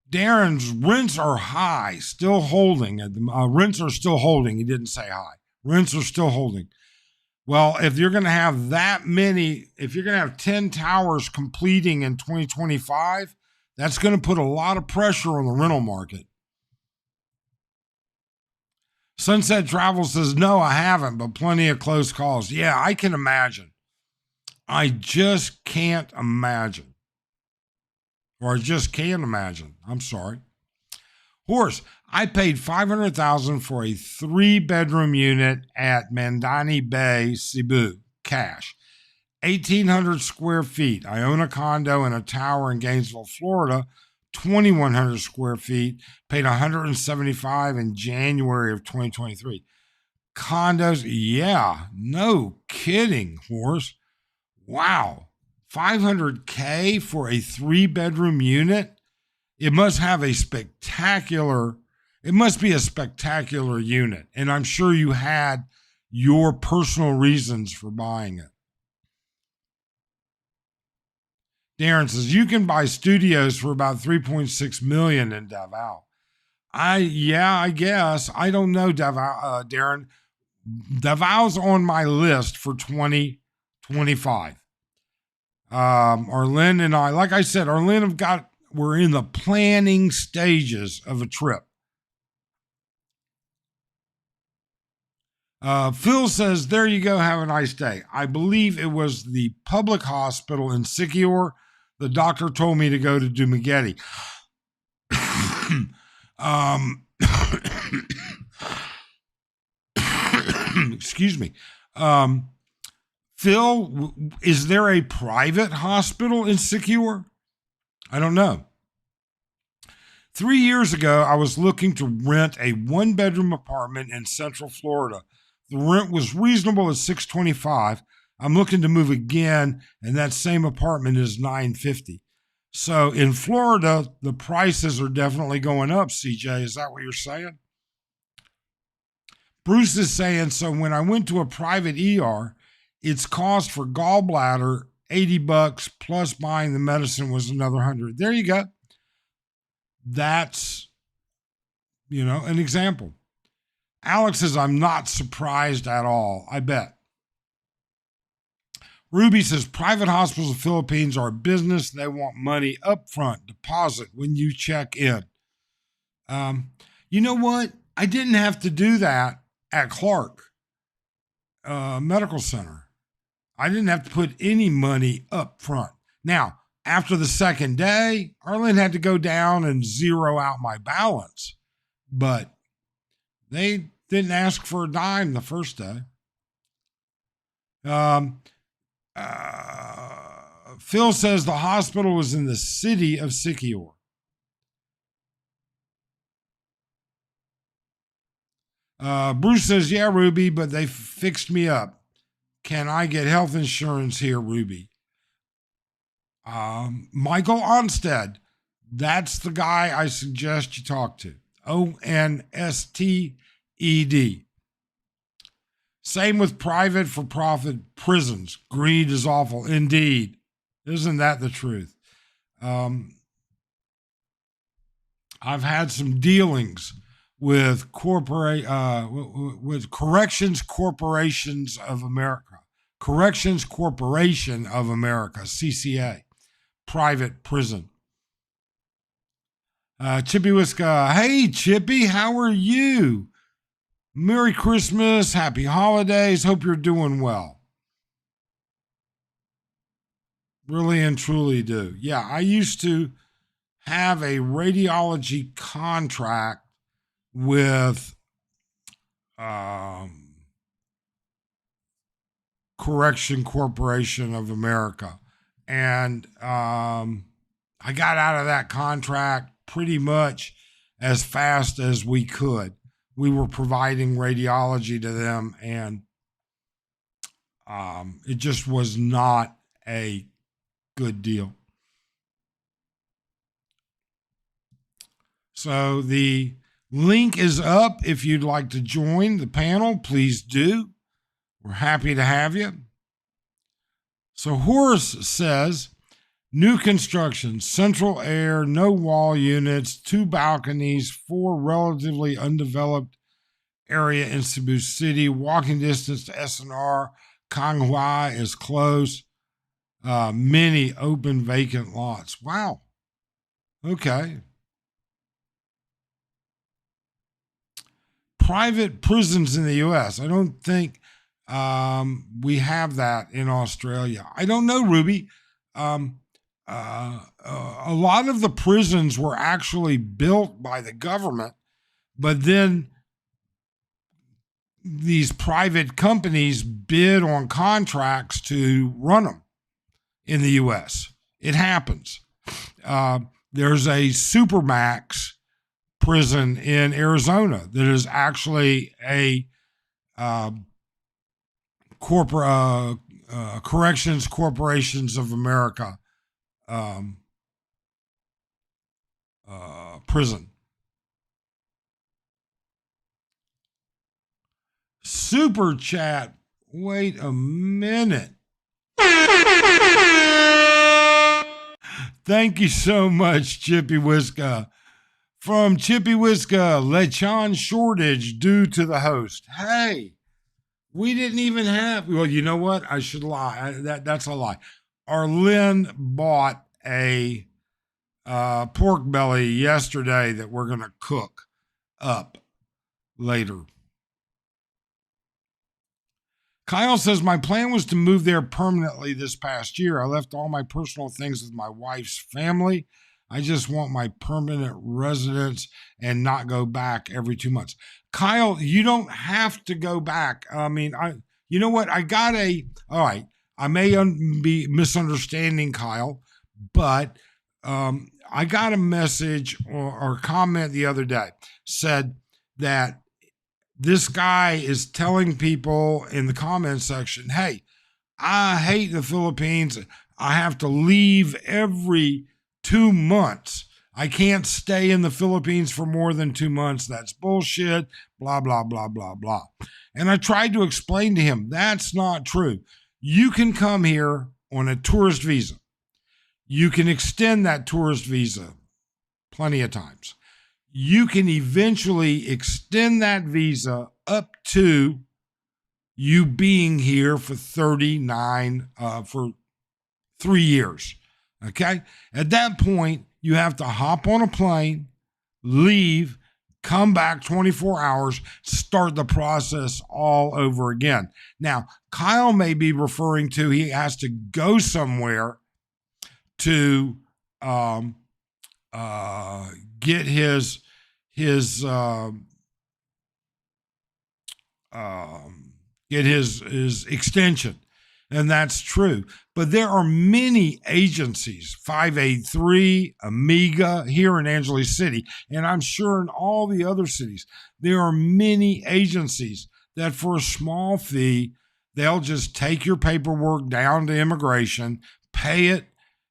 A: Darren's rents are high, still holding. Rents are still holding. He didn't say high. Rents are still holding. Well, if you're going to have if you're going to have 10 towers completing in 2025, that's going to put a lot of pressure on the rental market. Sunset Travel says, no, I haven't, but plenty of close calls. Yeah, I can imagine. I just can't imagine. Or I just can't imagine. I'm sorry. Horse, I paid $500,000 for a 3-bedroom unit at Mandani Bay, Cebu, cash. 1,800 square feet. I own a condo and a tower in Gainesville, Florida, 2,100 square feet. Paid $175 in January of 2023. Condos, yeah, no kidding, Horse. Wow, $500K for a 3-bedroom unit? It must be a spectacular unit. And I'm sure you had your personal reasons for buying it. Darren says, you can buy studios for about $3.6 million in Davao. I guess. I don't know, Davao, Darren. Davao's on my list for 2025. Arlene and I, like I said, we're in the planning stages of a trip. Phil says, there you go, have a nice day. I believe it was the public hospital in Siquijor. The doctor told me to go to Dumaguete. Excuse me. Phil, is there a private hospital in Siquijor? I don't know. 3 years ago, I was looking to rent a 1-bedroom apartment in Central Florida. The rent was reasonable at $625. I'm looking to move again, and that same apartment is $950. So in Florida, the prices are definitely going up, CJ. Is that what you're saying? Bruce is saying, so when I went to a private ER, its cost for gallbladder, $80 plus buying the medicine was another $100. There you go. That's, an example. Alex says, I'm not surprised at all. I bet. Ruby says, private hospitals in the Philippines are a business. They want money up front, deposit when you check in. You know what? I didn't have to do that at Clark Medical Center. I didn't have to put any money up front. Now, after the second day, Arlen had to go down and zero out my balance. But they didn't ask for a dime the first day. Phil says the hospital was in the city of Siquijor. Bruce says, yeah, Ruby, but they fixed me up. Can I get health insurance here, Ruby? Michael Onstead, that's the guy I suggest you talk to. Onsted. Same with private for profit prisons. Greed is awful. Indeed. Isn't that the truth? I've had some dealings with with Corrections Corporations of America. Corrections Corporation of America, CCA, private prison. Chippy Whiska, hey Chippy, how are you? Merry Christmas, happy holidays, hope you're doing well. Really and truly do. Yeah, I used to have a radiology contract with Correction Corporation of America. And I got out of that contract pretty much as fast as we could. We were providing radiology to them, and it just was not a good deal. So the link is up. If you'd like to join the panel, please do. We're happy to have you. So Horace says, new construction, central air, no wall units, 2 balconies, 4 relatively undeveloped area in Cebu City, walking distance to SNR, Konghua is close, many open vacant lots. Wow. Okay. Private prisons in the U.S. I don't think we have that in Australia. I don't know, Ruby. A lot of the prisons were actually built by the government, but then these private companies bid on contracts to run them in the U.S. It happens. There's a Supermax prison in Arizona that is actually a Corrections Corporations of America prison. Super chat. Wait a minute. Thank you so much, Chippy Whiska. From Chippy Whiska, lechon shortage due to the host. Hey, we didn't even have, well, you know what? I should lie. That's a lie. Arlen bought a pork belly yesterday that we're going to cook up later. Kyle says, my plan was to move there permanently this past year. I left all my personal things with my wife's family. I just want my permanent residence and not go back every 2 months. Kyle, you don't have to go back. I mean, you know what? All right, I may be misunderstanding Kyle, but I got a message or comment the other day said that this guy is telling people in the comment section, hey, I hate the Philippines. I have to leave every 2 months. I can't stay in the Philippines for more than 2 months. That's bullshit, blah, blah, blah, blah, blah. And I tried to explain to him, that's not true. You can come here on a tourist visa. You can extend that tourist visa plenty of times. You can eventually extend that visa up to you being here for 3 years. Okay? At that point, you have to hop on a plane, leave, come back 24 hours, start the process all over again. Now, Kyle may be referring to he has to go somewhere to get his extension. And that's true. But there are many agencies, 583, Amiga, here in Angeles City, and I'm sure in all the other cities, there are many agencies that for a small fee, they'll just take your paperwork down to immigration, pay it,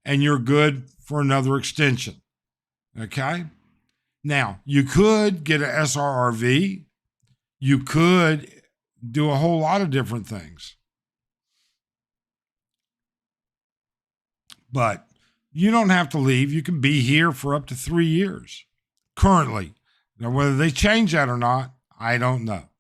A: and you're good for another extension. Okay? Now, you could get an SRRV. You could do a whole lot of different things. But you don't have to leave. You can be here for up to 3 years currently. Now, whether they change that or not, I don't know.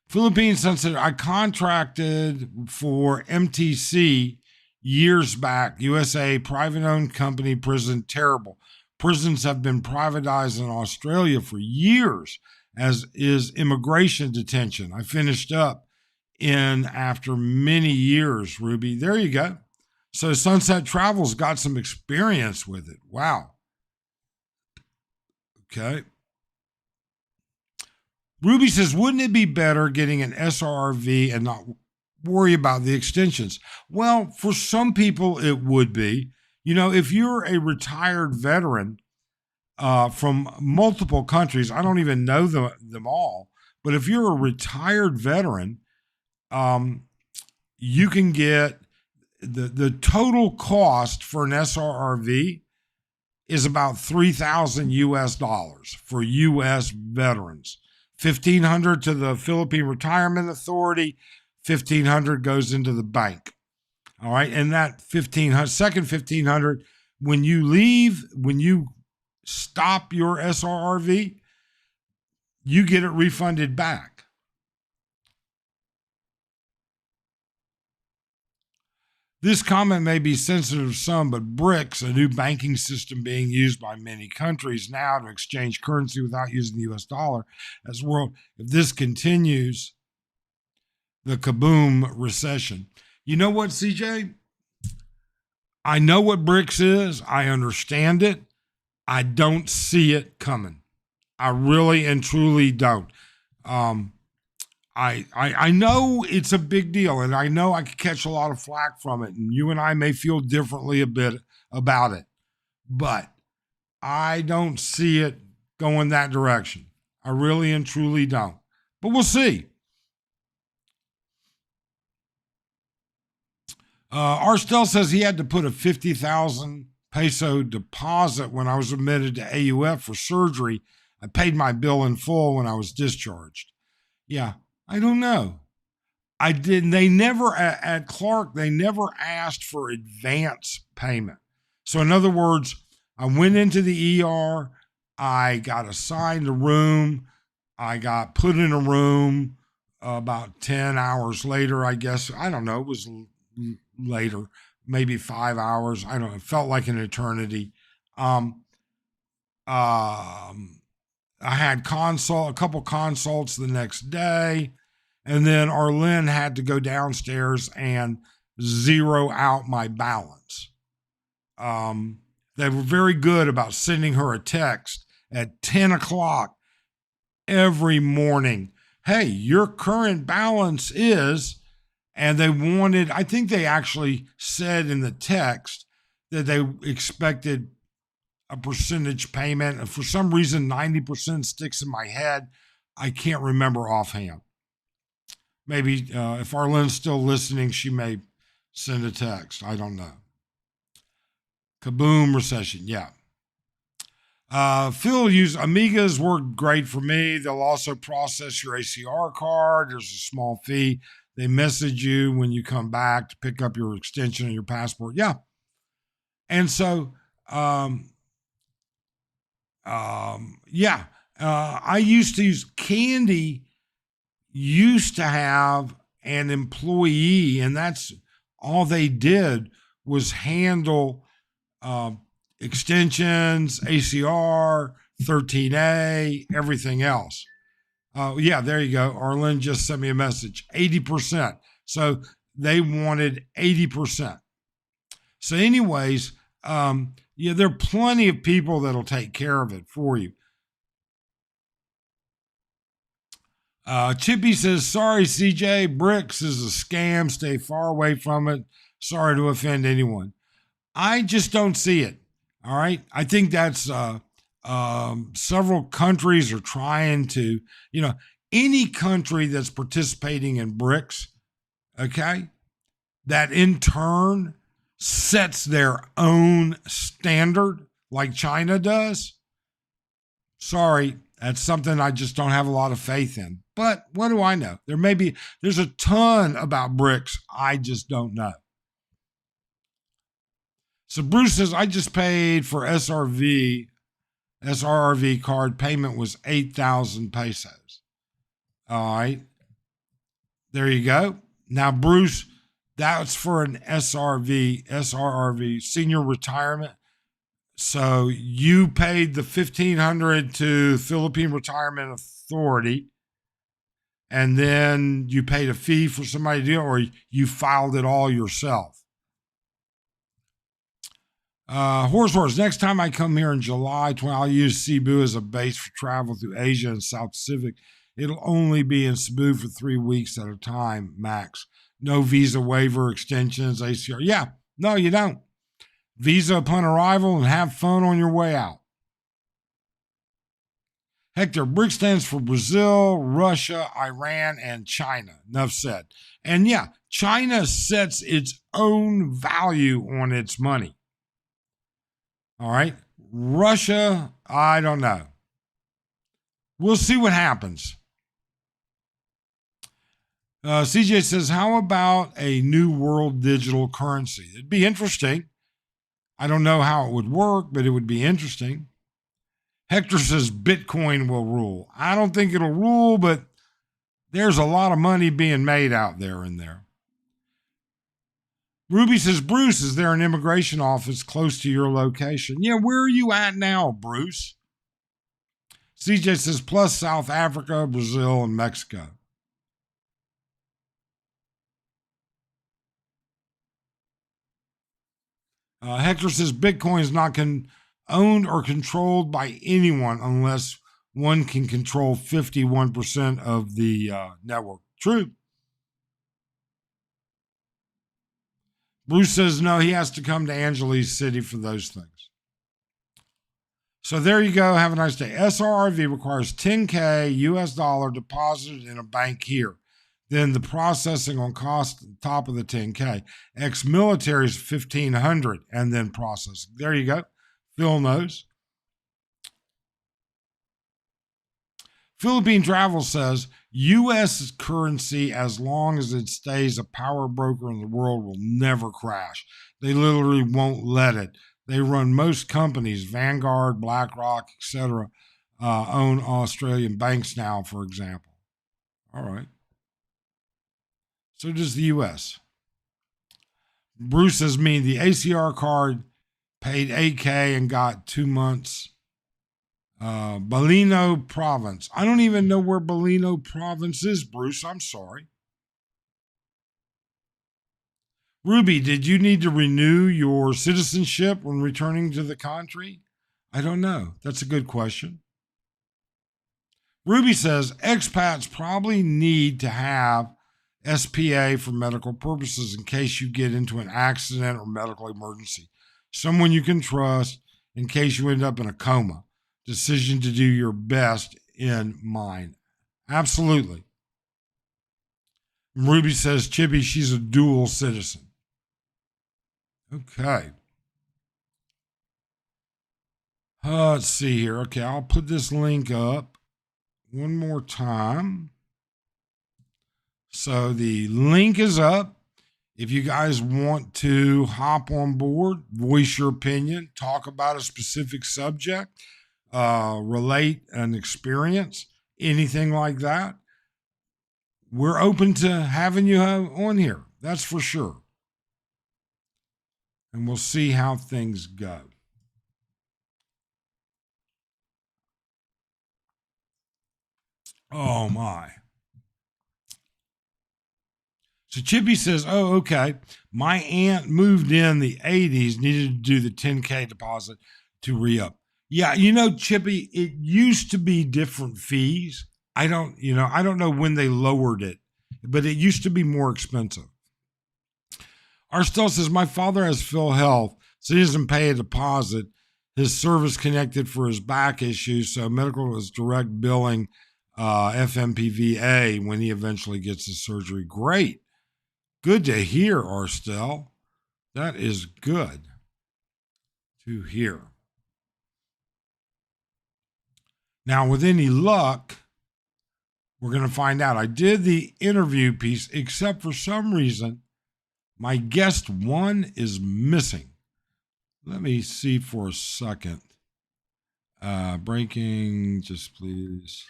A: Philippine Sunset, I contracted for MTC years back. USA, private owned company, prison, terrible. Prisons have been privatized in Australia for years, as is immigration detention. I finished up in after many years, Ruby. There you go. So Sunset Travel's got some experience with it. Wow. Okay. Ruby says, wouldn't it be better getting an SRV and not worry about the extensions? Well, for some people, it would be. You know, if you're a retired veteran from multiple countries, I don't even know them all, but if you're a retired veteran, you can get the total cost for an SRRV is about $3,000 US for US veterans. $1,500 to the Philippine Retirement Authority, $1,500 goes into the bank. All right, and that second $1,500, when you leave, when you stop your SRRV, you get it refunded back. This comment may be sensitive to some, but BRICS, a new banking system being used by many countries now to exchange currency without using the US dollar, as world, if this continues, the kaboom recession. You know what, CJ? I know what BRICS is. I understand it. I don't see it coming. I really and truly don't. I know it's a big deal, and I know I could catch a lot of flack from it, and you and I may feel differently a bit about it, but I don't see it going that direction. I really and truly don't. But we'll see. Arstel says he had to put a 50,000 peso deposit when I was admitted to AUF for surgery. I paid my bill in full when I was discharged. Yeah. I don't know. I didn't. They never, at Clark, they never asked for advance payment. So, in other words, I went into the ER, I got assigned a room, I got put in a room about 10 hours later, I guess. I don't know. It was later, maybe 5 hours. I don't know. It felt like an eternity. I had a couple consults the next day, and then Arlene had to go downstairs and zero out my balance. They were very good about sending her a text at 10 o'clock every morning. Hey, your current balance is, and they wanted, I think they actually said in the text that they expected a percentage payment. And for some reason, 90% sticks in my head. I can't remember offhand. Maybe if Arlene's still listening, she may send a text. I don't know. Kaboom recession. Yeah. Phil used Amigas work great for me. They'll also process your ACR card. There's a small fee. They message you when you come back to pick up your extension of your passport. Yeah. And so, I used to use Candy, used to have an employee, and that's all they did was handle extensions, ACR, 13A, everything else. There you go. Arlen just sent me a message, 80%. So they wanted 80%. So anyways, there are plenty of people that'll take care of it for you. Chippy says, sorry, CJ, BRICS is a scam. Stay far away from it. Sorry to offend anyone. I just don't see it. All right. I think that's several countries are trying to, any country that's participating in BRICS, okay, that in turn sets their own standard like China does. Sorry, that's something I just don't have a lot of faith in. But what do I know? There's a ton about BRICS I just don't know. So Bruce says, I just paid for SRRV card. Payment was 8,000 pesos. All right. There you go. Now, Bruce, that's for an SRRV, senior retirement. So you paid the $1,500 to Philippine Retirement Authority, and then you paid a fee for somebody to do it, or you filed it all yourself. Horse. Next time I come here in July, I'll use Cebu as a base for travel through Asia and South Pacific. It'll only be in Cebu for 3 weeks at a time, max. No visa waiver, extensions, ACR. Yeah, no, you don't. Visa upon arrival and have fun on your way out. Hector, BRICS stands for Brazil, Russia, Iran, and China. Enough said. And yeah, China sets its own value on its money. All right. Russia, I don't know. We'll see what happens. CJ says, how about a new world digital currency? It'd be interesting. I don't know how it would work, but it would be interesting. Hector says Bitcoin will rule. I don't think it'll rule, but there's a lot of money being made out there in there. Ruby says, Bruce, is there an immigration office close to your location? Yeah, where are you at now, Bruce? CJ says, plus South Africa, Brazil, and Mexico. Hector says, Bitcoin is not owned or controlled by anyone unless one can control 51% of the network. True. Bruce says, no, he has to come to Angeles City for those things. So there you go. Have a nice day. SRRV requires $10K US dollar deposited in a bank here. Then the processing on cost on top of the $10K. Ex-military is $1,500 and then processing. There you go. Phil knows. Philippine Travel says, U.S. currency, as long as it stays a power broker in the world, will never crash. They literally won't let it. They run most companies, Vanguard, BlackRock, etc., own Australian banks now, for example. All right. So does the U.S. Bruce says, the ACR card paid $8K and got 2 months. Bellino Province. I don't even know where Bellino Province is, Bruce. I'm sorry. Ruby, did you need to renew your citizenship when returning to the country? I don't know. That's a good question. Ruby says expats probably need to have SPA for medical purposes in case you get into an accident or medical emergency. Someone you can trust in case you end up in a coma. Decision to do your best in mind. Absolutely. Ruby says, Chippy, she's a dual citizen. Okay. Let's see here. Okay, I'll put this link up one more time. So the link is up. If you guys want to hop on board, voice your opinion, talk about a specific subject, relate an experience, anything like that, we're open to having you on here. That's for sure. And we'll see how things go. Oh, my. So Chippy says, oh, okay. My aunt moved in the 80s, needed to do the 10K deposit to re-up. Yeah, Chippy, it used to be different fees. I don't know when they lowered it, but it used to be more expensive. Arstell says, my father has Phil Health, so he doesn't pay a deposit. His service connected for his back issues, so medical is direct billing FMPVA when he eventually gets the surgery. Great. Good to hear, Arstell. That is good to hear. Now, with any luck, we're going to find out. I did the interview piece, except for some reason, my guest one is missing. Let me see for a second. Breaking, just please.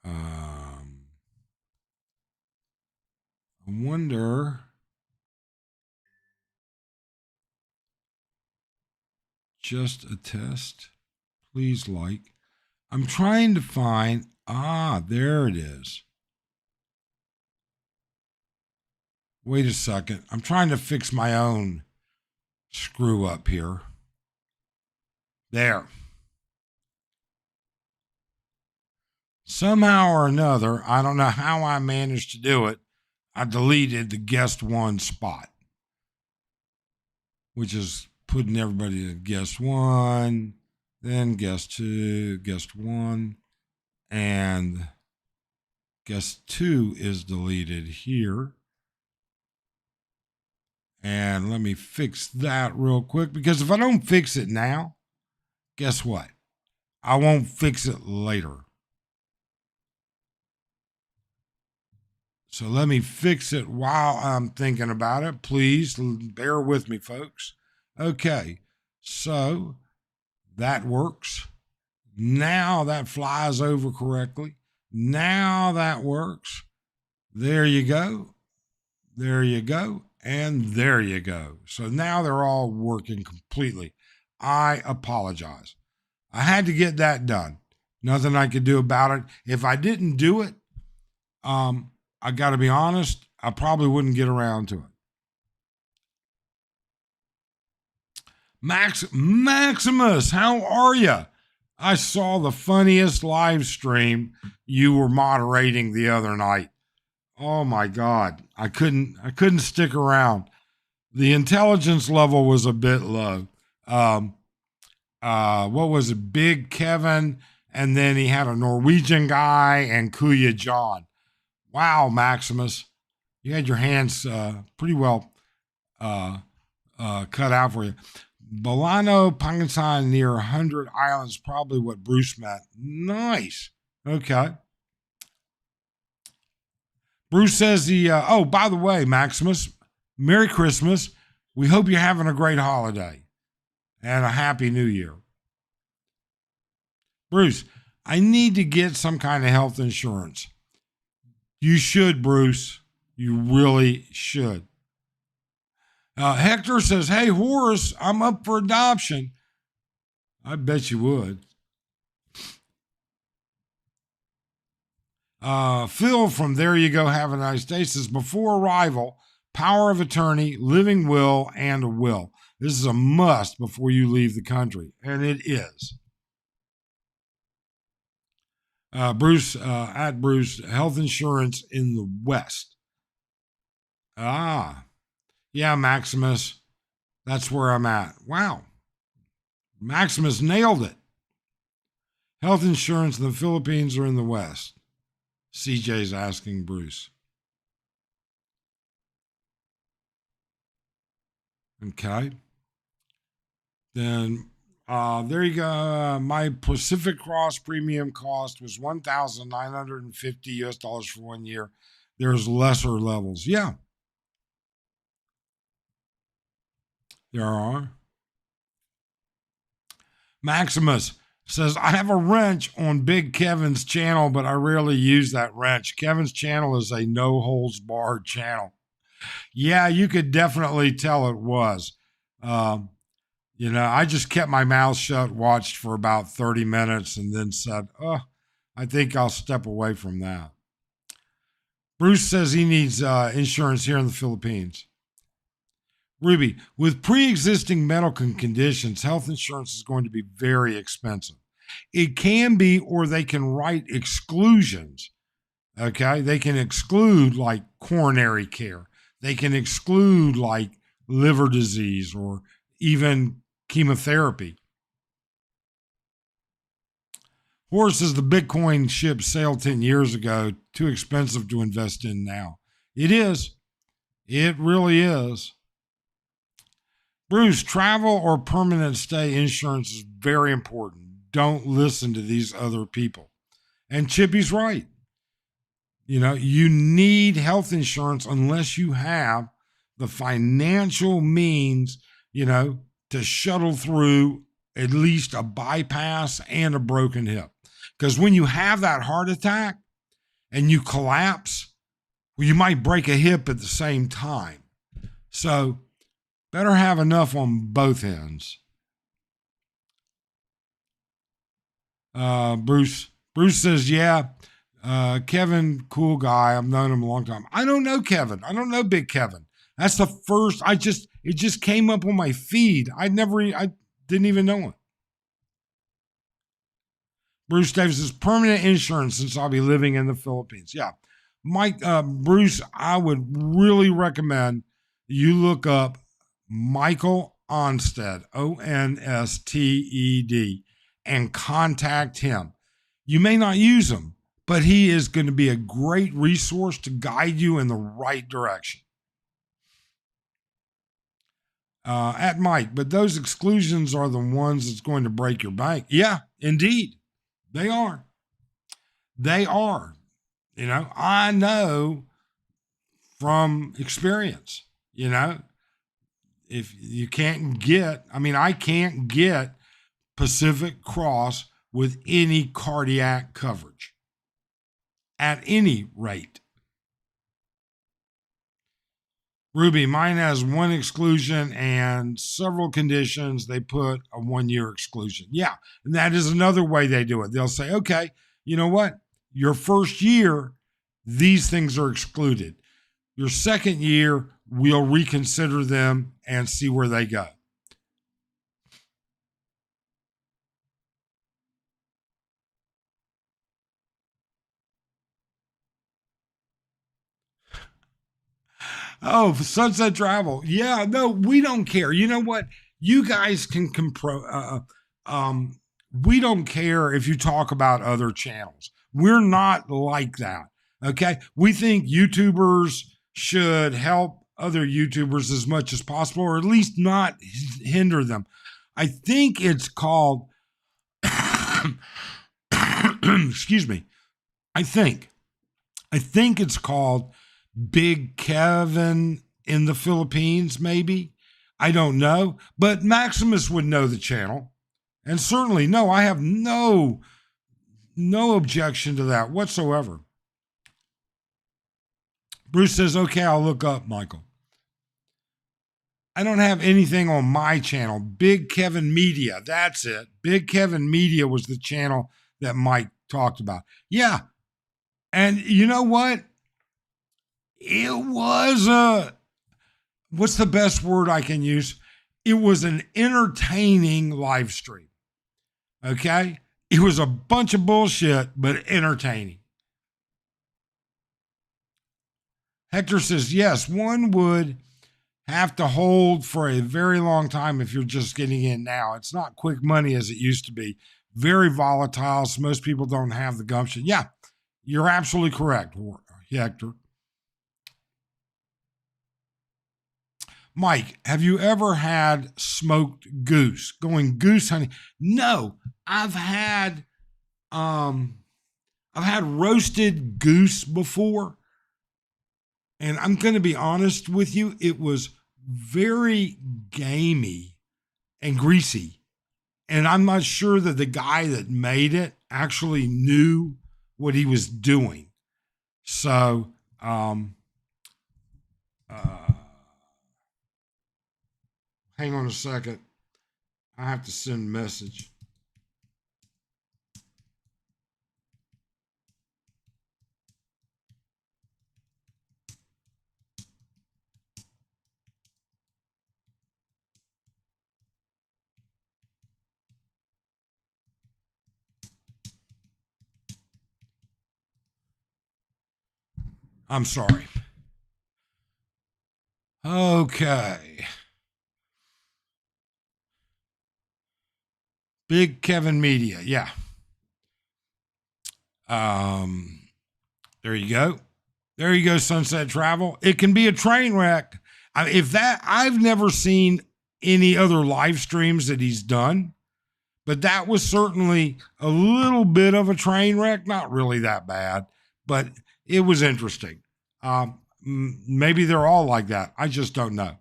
A: I wonder. Just a test. Please like. I'm trying to find. There it is. Wait a second. I'm trying to fix my own screw up here. There. Somehow or another, I don't know how I managed to do it. I deleted the guest one spot, which is putting everybody to guest one, then guest two, guest one, and guest two is deleted here. And let me fix that real quick, because if I don't fix it now, guess what? I won't fix it later. So let me fix it while I'm thinking about it. Please bear with me, folks. Okay, so that works. Now that flies over correctly. Now that works. There you go. There you go. And there you go. So now they're all working completely. I apologize. I had to get that done. Nothing I could do about it. If I didn't do it, I got to be honest, I probably wouldn't get around to it. Maximus, how are you? I saw the funniest live stream you were moderating the other night. Oh my God, I couldn't stick around. The intelligence level was a bit low. What was it? Big Kevin, and then he had a Norwegian guy and Kuya John. Wow, Maximus, you had your hands pretty well cut out for you. Bolano, Pangasan near 100 Islands, probably what Bruce meant. Nice. Okay. Bruce says by the way, Maximus, Merry Christmas. We hope you're having a great holiday and a Happy New Year. Bruce, I need to get some kind of health insurance. You should, Bruce. You really should. Hector says, hey, Horace, I'm up for adoption. I bet you would. Phil from There You Go, Have a Nice Day says, before arrival, power of attorney, living will, and a will. This is a must before you leave the country. And it is. Bruce, at Bruce, health insurance in the West. Yeah, Maximus. That's where I'm at. Wow. Maximus nailed it. Health insurance in the Philippines or in the West? CJ's asking Bruce. Okay. Then there you go. My Pacific Cross premium cost was $1,950 for 1 year. There's lesser levels. Yeah. There are. Maximus says, I have a wrench on Big Kevin's channel, but I rarely use that wrench. Kevin's channel is a no holds barred channel. Yeah, you could definitely tell it was. I just kept my mouth shut, watched for about 30 minutes, and then said, I think I'll step away from that. Bruce says he needs insurance here in the Philippines. Ruby, with pre-existing medical conditions, health insurance is going to be very expensive. It can be, or they can write exclusions. Okay, they can exclude like coronary care. They can exclude like liver disease or even chemotherapy. Horace says the Bitcoin ship sailed 10 years ago, too expensive to invest in now. It is. It really is. Bruce, travel or permanent stay insurance is very important. Don't listen to these other people. And Chippy's right. You know, you need health insurance unless you have the financial means, you know, to shuttle through at least a bypass and a broken hip. Because when you have that heart attack and you collapse, well, you might break a hip at the same time. So better have enough on both ends. Bruce says, yeah, Kevin, cool guy. I've known him a long time. I don't know Kevin. I don't know Big Kevin. That's the first, it just came up on my feed. I didn't even know it. Bruce Davis says, permanent insurance since I'll be living in the Philippines. Yeah. Mike, Bruce, I would really recommend you look up Michael Onsted, Onsted, and contact him. You may not use him, but he is going to be a great resource to guide you in the right direction. At Mike, but those exclusions are the ones that's going to break your bank. Yeah, indeed. They are. They are. You know, I know from experience, you know, if you can't get, I can't get Pacific Cross with any cardiac coverage at any rate. Ruby, mine has one exclusion and several conditions. They put a 1-year exclusion. Yeah, and that is another way they do it. They'll say, okay, you know what? Your first year, these things are excluded. Your second year, we'll reconsider them and see where they go. Oh, Sunset Travel. Yeah, no, we don't care. You know what? You guys can we don't care if you talk about other channels. We're not like that. Okay? We think YouTubers should help other YouTubers as much as possible, or at least not hinder them. I think it's called excuse me. I think it's called Big Kevin in the Philippines, maybe. I don't know. But Maximus would know the channel. And certainly, no, I have no objection to that whatsoever. Bruce says, okay, I'll look up Michael. I don't have anything on my channel. Big Kevin Media. That's it. Big Kevin Media was the channel that Mike talked about. Yeah. And you know what? It was what's the best word I can use? It was an entertaining live stream. Okay? It was a bunch of bullshit, but entertaining. Hector says, yes, one would have to hold for a very long time if you're just getting in now. It's not quick money as it used to be. Very volatile, so most people don't have the gumption. Yeah, you're absolutely correct, Hector. Mike, have you ever had smoked goose? Going goose hunting? No, I've had roasted goose before. And I'm going to be honest with you, it was very gamey and greasy. And I'm not sure that the guy that made it actually knew what he was doing. So, hang on a second. I have to send a message. I'm sorry. Okay. Big Kevin Media. Yeah. There you go. There you go, Sunset Travel. It can be a train wreck. I've never seen any other live streams that he's done, but that was certainly a little bit of a train wreck. Not really that bad, but it was interesting. Maybe they're all like that. I just don't know.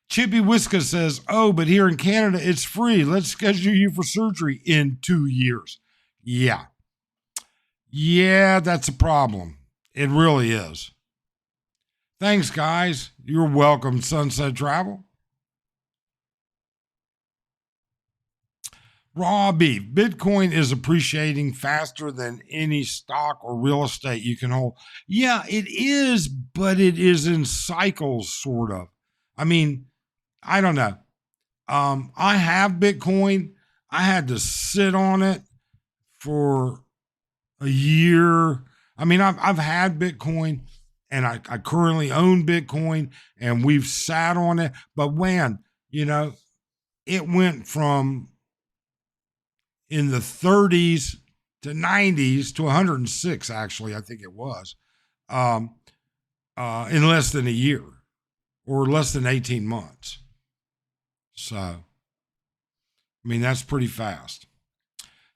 A: Chippy Whiska says, "Oh, but here in Canada, it's free. Let's schedule you for surgery in 2 years." Yeah. Yeah, that's a problem. It really is. Thanks, guys. You're welcome, Sunset Travel. Raw beef. Bitcoin is appreciating faster than any stock or real estate you can hold. Yeah, it is, but it is in cycles, sort of. I mean, I don't know. I have Bitcoin. I had to sit on it for a year. I mean, I've had Bitcoin and I currently own Bitcoin and we've sat on it. But when, it went from in the 30s to 90s to 106, actually, I think it was, in less than a year or less than 18 months. So, I mean, that's pretty fast.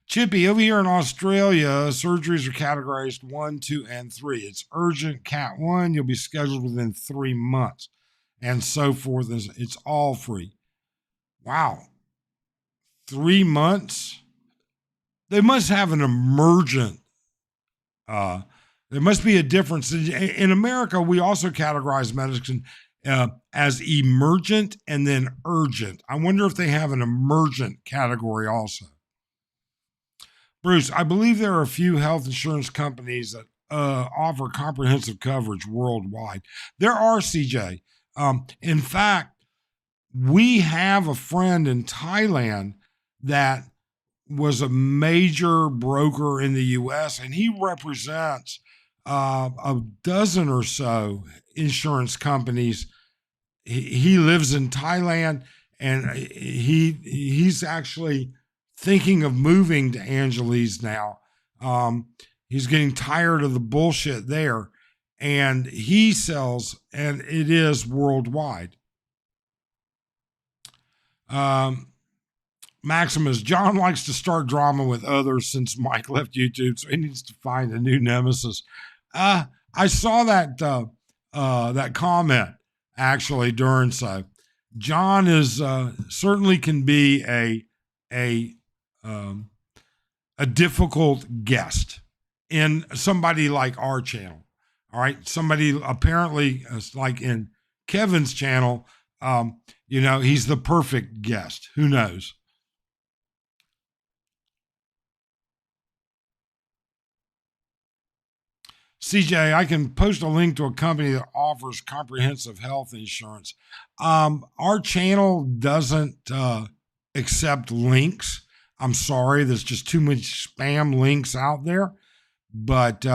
A: Chippy, over here in Australia, surgeries are categorized 1, 2, and 3. It's urgent, Cat 1. You'll be scheduled within 3 months, and so forth. It's all free. Wow. 3 months? They must have an emergent. There must be a difference. In America, we also categorize medicine as emergent and then urgent. I wonder if they have an emergent category also. Bruce, I believe there are a few health insurance companies that offer comprehensive coverage worldwide. There are, CJ. In fact, we have a friend in Thailand that was a major broker in the U.S., and he represents a dozen or so insurance companies. He lives in Thailand, and he's actually thinking of moving to Angeles now. He's getting tired of the bullshit there, and he sells, and it is worldwide. Maximus, John likes to start drama with others since Mike left YouTube, so he needs to find a new nemesis. I saw that comment actually during so. John is certainly can be a difficult guest in somebody like our channel. All right. Somebody apparently like in Kevin's channel, he's the perfect guest. Who knows? CJ, I can post a link to a company that offers comprehensive health insurance. Our channel doesn't accept links. I'm sorry, there's just too much spam links out there. But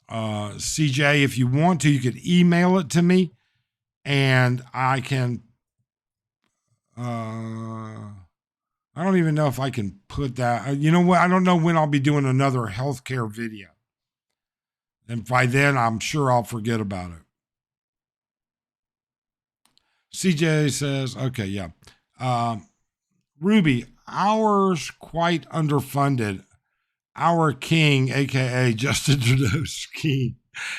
A: CJ, if you want to, you could email it to me, and I can. I don't even know if I can put that. You know what? I don't know when I'll be doing another healthcare video, and by then, I'm sure I'll forget about it. CJ says, "Okay, yeah." Ruby, ours quite underfunded. Our king, aka Justin Trudeau's king,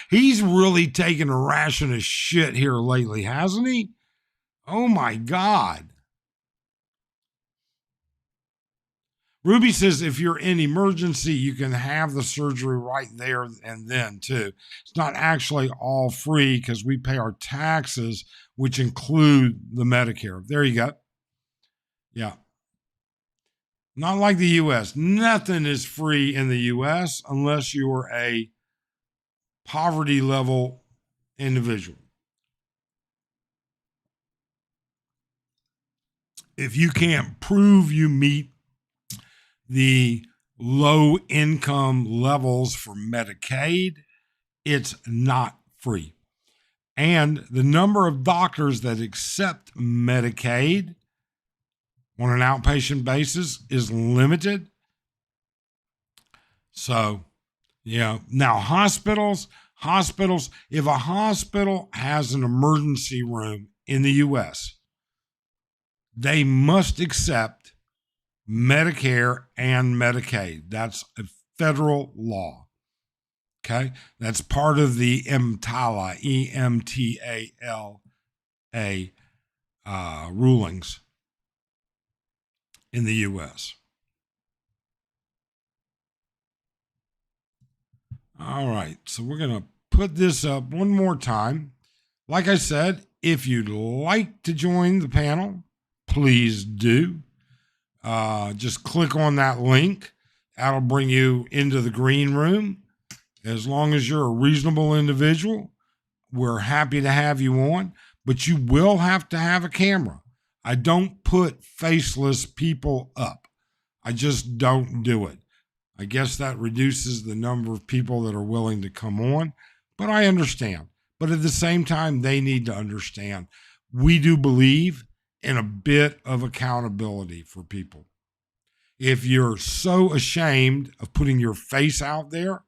A: he's really taken a ration of shit here lately, hasn't he? Oh my God. Ruby says if you're in emergency, you can have the surgery right there and then too. It's not actually all free because we pay our taxes, which include the Medicare. There you go. Yeah. Not like the U.S. Nothing is free in the U.S. unless you are a poverty level individual. If you can't prove you meet the low income levels for Medicaid It's not free. And the number of doctors that accept Medicaid on an outpatient basis is limited. So, now hospitals, if a hospital has an emergency room in the U.S., they must accept Medicare and Medicaid. That's a federal law. Okay, that's part of the EMTALA, EMTALA rulings in the U.S. All right, so we're going to put this up one more time. Like I said, if you'd like to join the panel, please do. Just click on that link. That'll bring you into the green room. As long as you're a reasonable individual, we're happy to have you on, but you will have to have a camera. I don't put faceless people up. I just don't do it. I guess that reduces the number of people that are willing to come on, but I understand. But at the same time, they need to understand we do believe in a bit of accountability for people. If you're so ashamed of putting your face out there,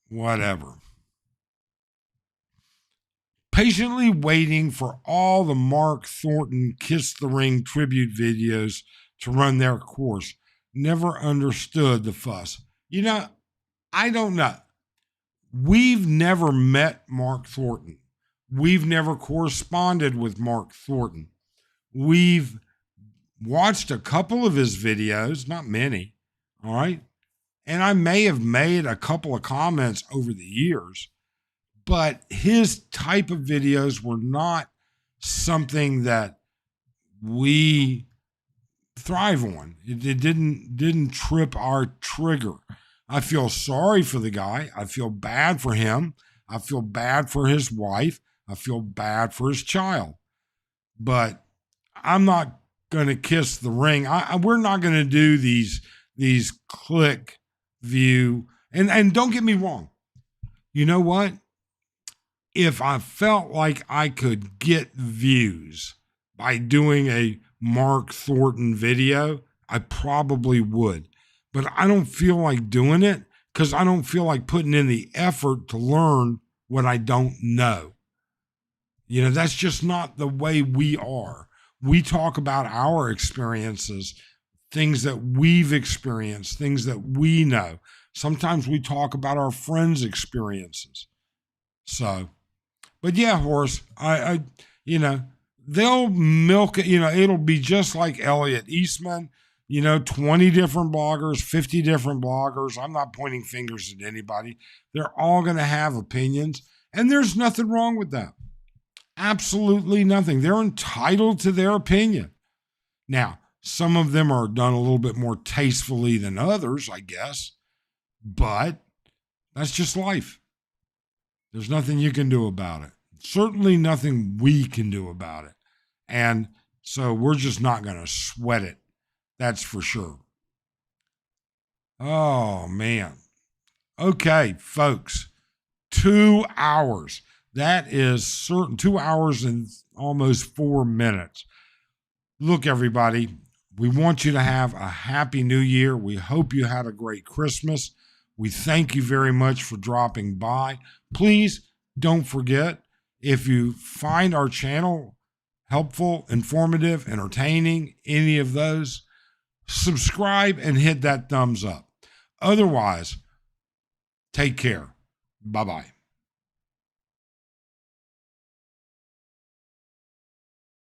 A: whatever. Patiently waiting for all the Mark Thornton Kiss the Ring tribute videos to run their course. Never understood the fuss. I don't know. We've never met Mark Thornton. We've never corresponded with Mark Thornton. We've watched a couple of his videos, not many, all right? And I may have made a couple of comments over the years, but his type of videos were not something that we thrive on. It didn't trip our trigger. I feel sorry for the guy. I feel bad for him. I feel bad for his wife. I feel bad for his child. But I'm not going to kiss the ring. We're not going to do these click view. And don't get me wrong. You know what? If I felt like I could get views by doing a Mark Thornton video, I probably would. But I don't feel like doing it because I don't feel like putting in the effort to learn what I don't know. That's just not the way we are. We talk about our experiences, things that we've experienced, things that we know. Sometimes we talk about our friends' experiences. So, but yeah, Horace, they'll milk it. It'll be just like Elliot Eastman, 20 different bloggers, 50 different bloggers. I'm not pointing fingers at anybody. They're all going to have opinions, and there's nothing wrong with that. Absolutely nothing. They're entitled to their opinion. Now, some of them are done a little bit more tastefully than others, I guess, but that's just life. There's nothing you can do about it. Certainly nothing we can do about it. And so we're just not going to sweat it. That's for sure. Oh, man. Okay, folks. 2 hours. That is certain. 2 hours and almost 4 minutes. Look, everybody, we want you to have a happy new year. We hope you had a great Christmas. We thank you very much for dropping by. Please don't forget, if you find our channel helpful, informative, entertaining, any of those, subscribe and hit that thumbs up. Otherwise, take care. Bye-bye.